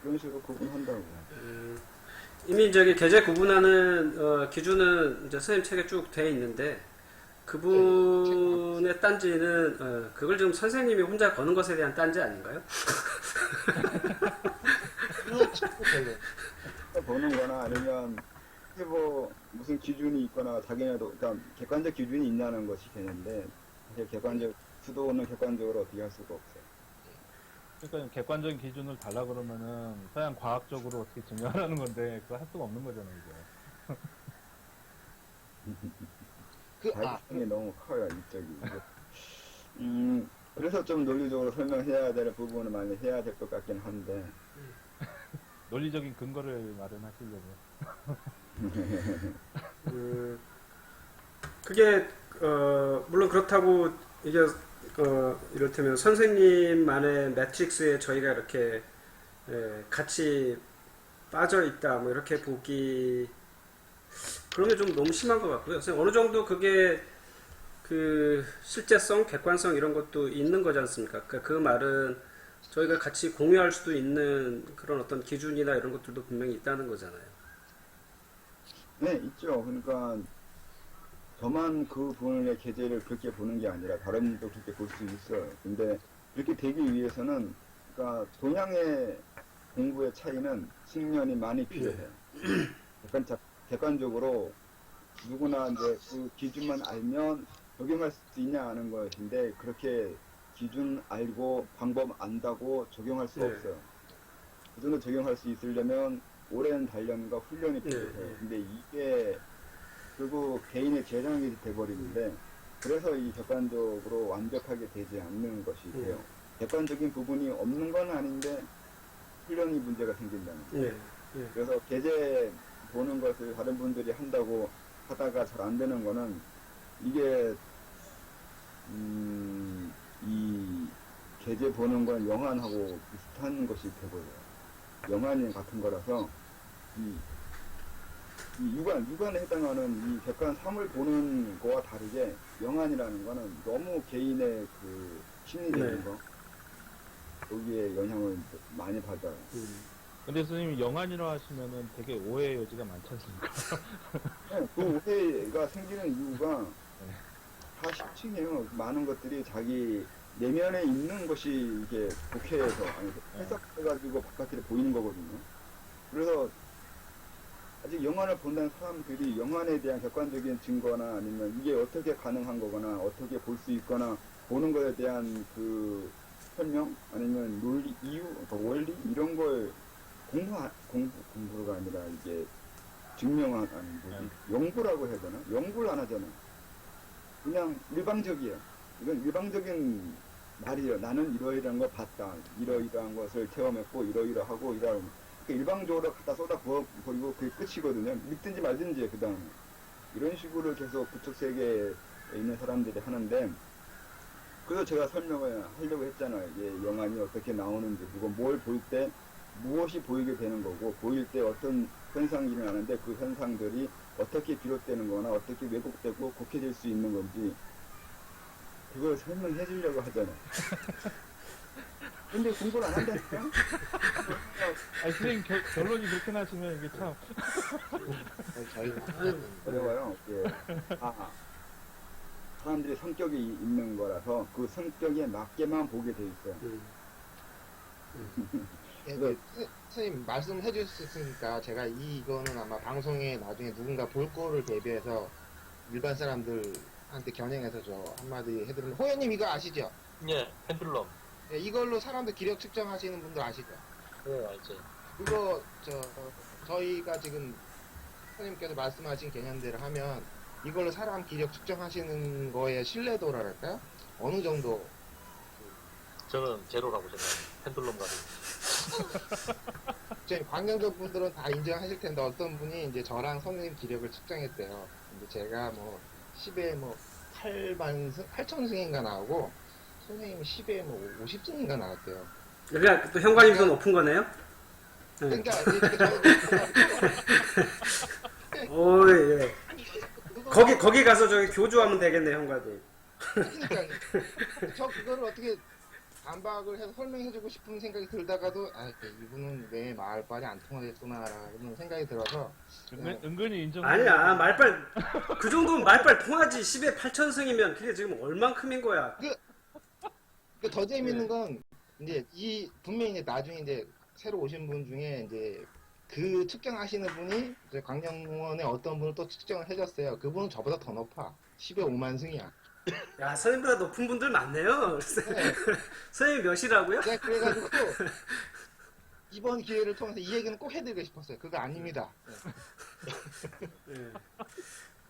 그런 식으로 구분한다고. 이미 저기 계제 구분하는 기준은 이제 선생님 책에 쭉 돼 있는데 그분의 딴지는 그걸 지금 선생님이 혼자 거는 것에 대한 딴지 아닌가요? 그렇죠. 별로. 보는 거나 아니면 이게 뭐 무슨 기준이 있거나 자기네도 그러니까 객관적 기준이 있냐는 것이 되는데 사실 객관적 수도는 객관적으로 어떻게 할 수가 없어요. 그러니까 객관적인 기준을 달라 그러면은 그냥 과학적으로 어떻게 증명하라는 건데 그거 할 수가 없는 거잖아요, 이제. 자기성이 너무 커요 이쪽이. 그래서 좀 논리적으로 설명해야 될 부분은 많이 해야 될 것 같긴 한데. 논리적인 근거를 마련하시려고. 그게 물론 그렇다고 이게 이를테면 선생님만의 매트릭스에 저희가 이렇게 같이 빠져 있다 뭐 이렇게 보기 그런 게 좀 너무 심한 것 같고요. 선생님 어느 정도 그게 그 실제성, 객관성 이런 것도 있는 거지 않습니까? 그러니까 그 말은 저희가 같이 공유할 수도 있는 그런 어떤 기준이나 이런 것들도 분명히 있다는 거잖아요. 네, 있죠. 그러니까 저만 그 분의 계제를 그렇게 보는 게 아니라 다른 분도 그렇게 볼 수 있어요. 근데 그렇게 되기 위해서는 그러니까 동양의 공부의 차이는 숙련이 많이 필요해요. 객관적으로 누구나 이제 그 기준만 알면 적용할 수 있냐 하는 것인데 그렇게 기준 알고 방법 안다고 적용할 수 네. 없어요. 그 정도 적용할 수 있으려면 오랜 단련과 훈련이 필요해요. 근데 이게 결국 개인의 재량이 돼버리는데 그래서 이 객관적으로 완벽하게 되지 않는 것이 돼요. 객관적인 부분이 없는 건 아닌데 훈련이 문제가 생긴다는 거예요. 그래서 계제 보는 것을 다른 분들이 한다고 하다가 잘 안 되는 거는 이게 이 계제 보는 건 영안하고 비슷한 것이 되고요. 영안이 같은 거라서 이 유관에 해당하는 이 객관 3을 보는 거와 다르게 영안이라는 거는 너무 개인의 그 심리적인 네. 거 여기에 영향을 많이 받아요. 근데 선생님이 영안이라 하시면은 되게 오해 여지가 많지 않습니까? 네, 그 오해가 생기는 이유가 다 심층이에요. 많은 것들이 자기 내면에 있는 것이 이게 독해해서 아니 해석해가지고 바깥에 보이는 거거든요. 그래서 아직 영화를 본다는 사람들이 영화에 대한 객관적인 증거나 아니면 이게 어떻게 가능한 거거나 어떻게 볼 수 있거나 보는 거에 대한 그 설명 아니면 논리 이유 원리 이런 걸 공부가 아니라 이게 증명한 아니 뭐지 연구라고 해야 되나 연구를 안 하잖아. 그냥 일방적이에요. 이건 일방적인 말이에요. 나는 이러이러한 걸 봤다. 이러이러한 것을 체험했고 이러이러하고 이러한 일방적으로 갖다 쏟아 부어버리고 그게 끝이거든요. 믿든지 말든지 그 다음에 이런 식으로 계속 그쪽 세계에 있는 사람들이 하는데 그래서 제가 설명을 하려고 했잖아요. 이게 영안이 어떻게 나오는지 그리고 뭘 볼 때 무엇이 보이게 되는 거고 보일 때 어떤 현상이 일어나는데 그 현상들이 어떻게 비롯되는 거나 어떻게 왜곡되고 곡해질 수 있는 건지 그걸 설명해 주려고 하잖아요. 근데 공부를 안 한다니까? 아니, 선생님 결론이 그렇게 나시면 이게 참. 저희는 어려워요. 예. 사람들이 성격이 있는 거라서 그 성격에 맞게만 보게 돼 있어요. 예, 선생님 말씀해 주셨으니까 제가 이거는 아마 방송에 나중에 누군가 볼 거를 대비해서 일반 사람들한테 겨냥해서 저 한마디 해드리면 호연님 이거 아시죠? 예, 펜듈럼. 예, 이걸로 사람들 기력 측정하시는 분들 아시죠? 예, 알죠. 그거 저희가 지금 선생님께서 말씀하신 개념대로 하면 이걸로 사람 기력 측정하시는 거에 신뢰도랄까요? 어느 정도 저는 제로라고 생각합니다. 펜듈럼 가지고. 저희 관경적 분들은 다 인정하실 텐데 어떤 분이 이제 저랑 선생님 기력을 측정했대요. 근데 제가 뭐 10에 뭐 8천승인가 나오고 선생님은 10에 뭐 50승인가 나왔대요. 그러니까 또 현관이 더 높은 거네요? 네. 그러니까 오, 예. 거기 가서 저기 교주하면 되겠네, 현관이. 그러니까 저 그거를 어떻게 반박을 해서 설명해주고 싶은 생각이 들다가도 이분은 내 말빨이 안 통하겠구나라는 생각이 들어서 은근히 인정. 아니야, 말빨, 그 정도면 말빨 통하지. 10에 8천승이면 그게 지금 얼만큼인 거야. 더 재밌는 건 이제 분명히 이제 나중에 이제 새로 오신 분 중에 이제 그 측정하시는 분이 이제 광명원의 어떤 분을 또 측정을 해줬어요. 그분은 저보다 더 높아. 10에 5만 승이야. 야, 선생님보다 높은 분들 많네요. 네. 선생님 몇이라고요? 네, 그래가지고 이번 기회를 통해서 이 얘기는 꼭 해드리고 싶었어요. 그거 아닙니다. 네. 예.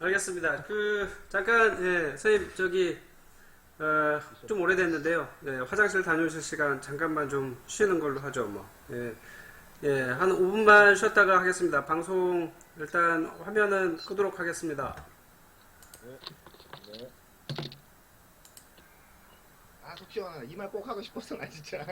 알겠습니다. 잠깐, 예, 선생님, 좀 오래됐는데요. 예, 화장실 다녀오실 시간 잠깐만 좀 쉬는 걸로 하죠, 뭐. 예, 예, 한 5분만 쉬었다가 하겠습니다. 방송, 일단 화면은 끄도록 하겠습니다. 속 시원하네. 이 말 꼭 하고 싶었어, 나 진짜.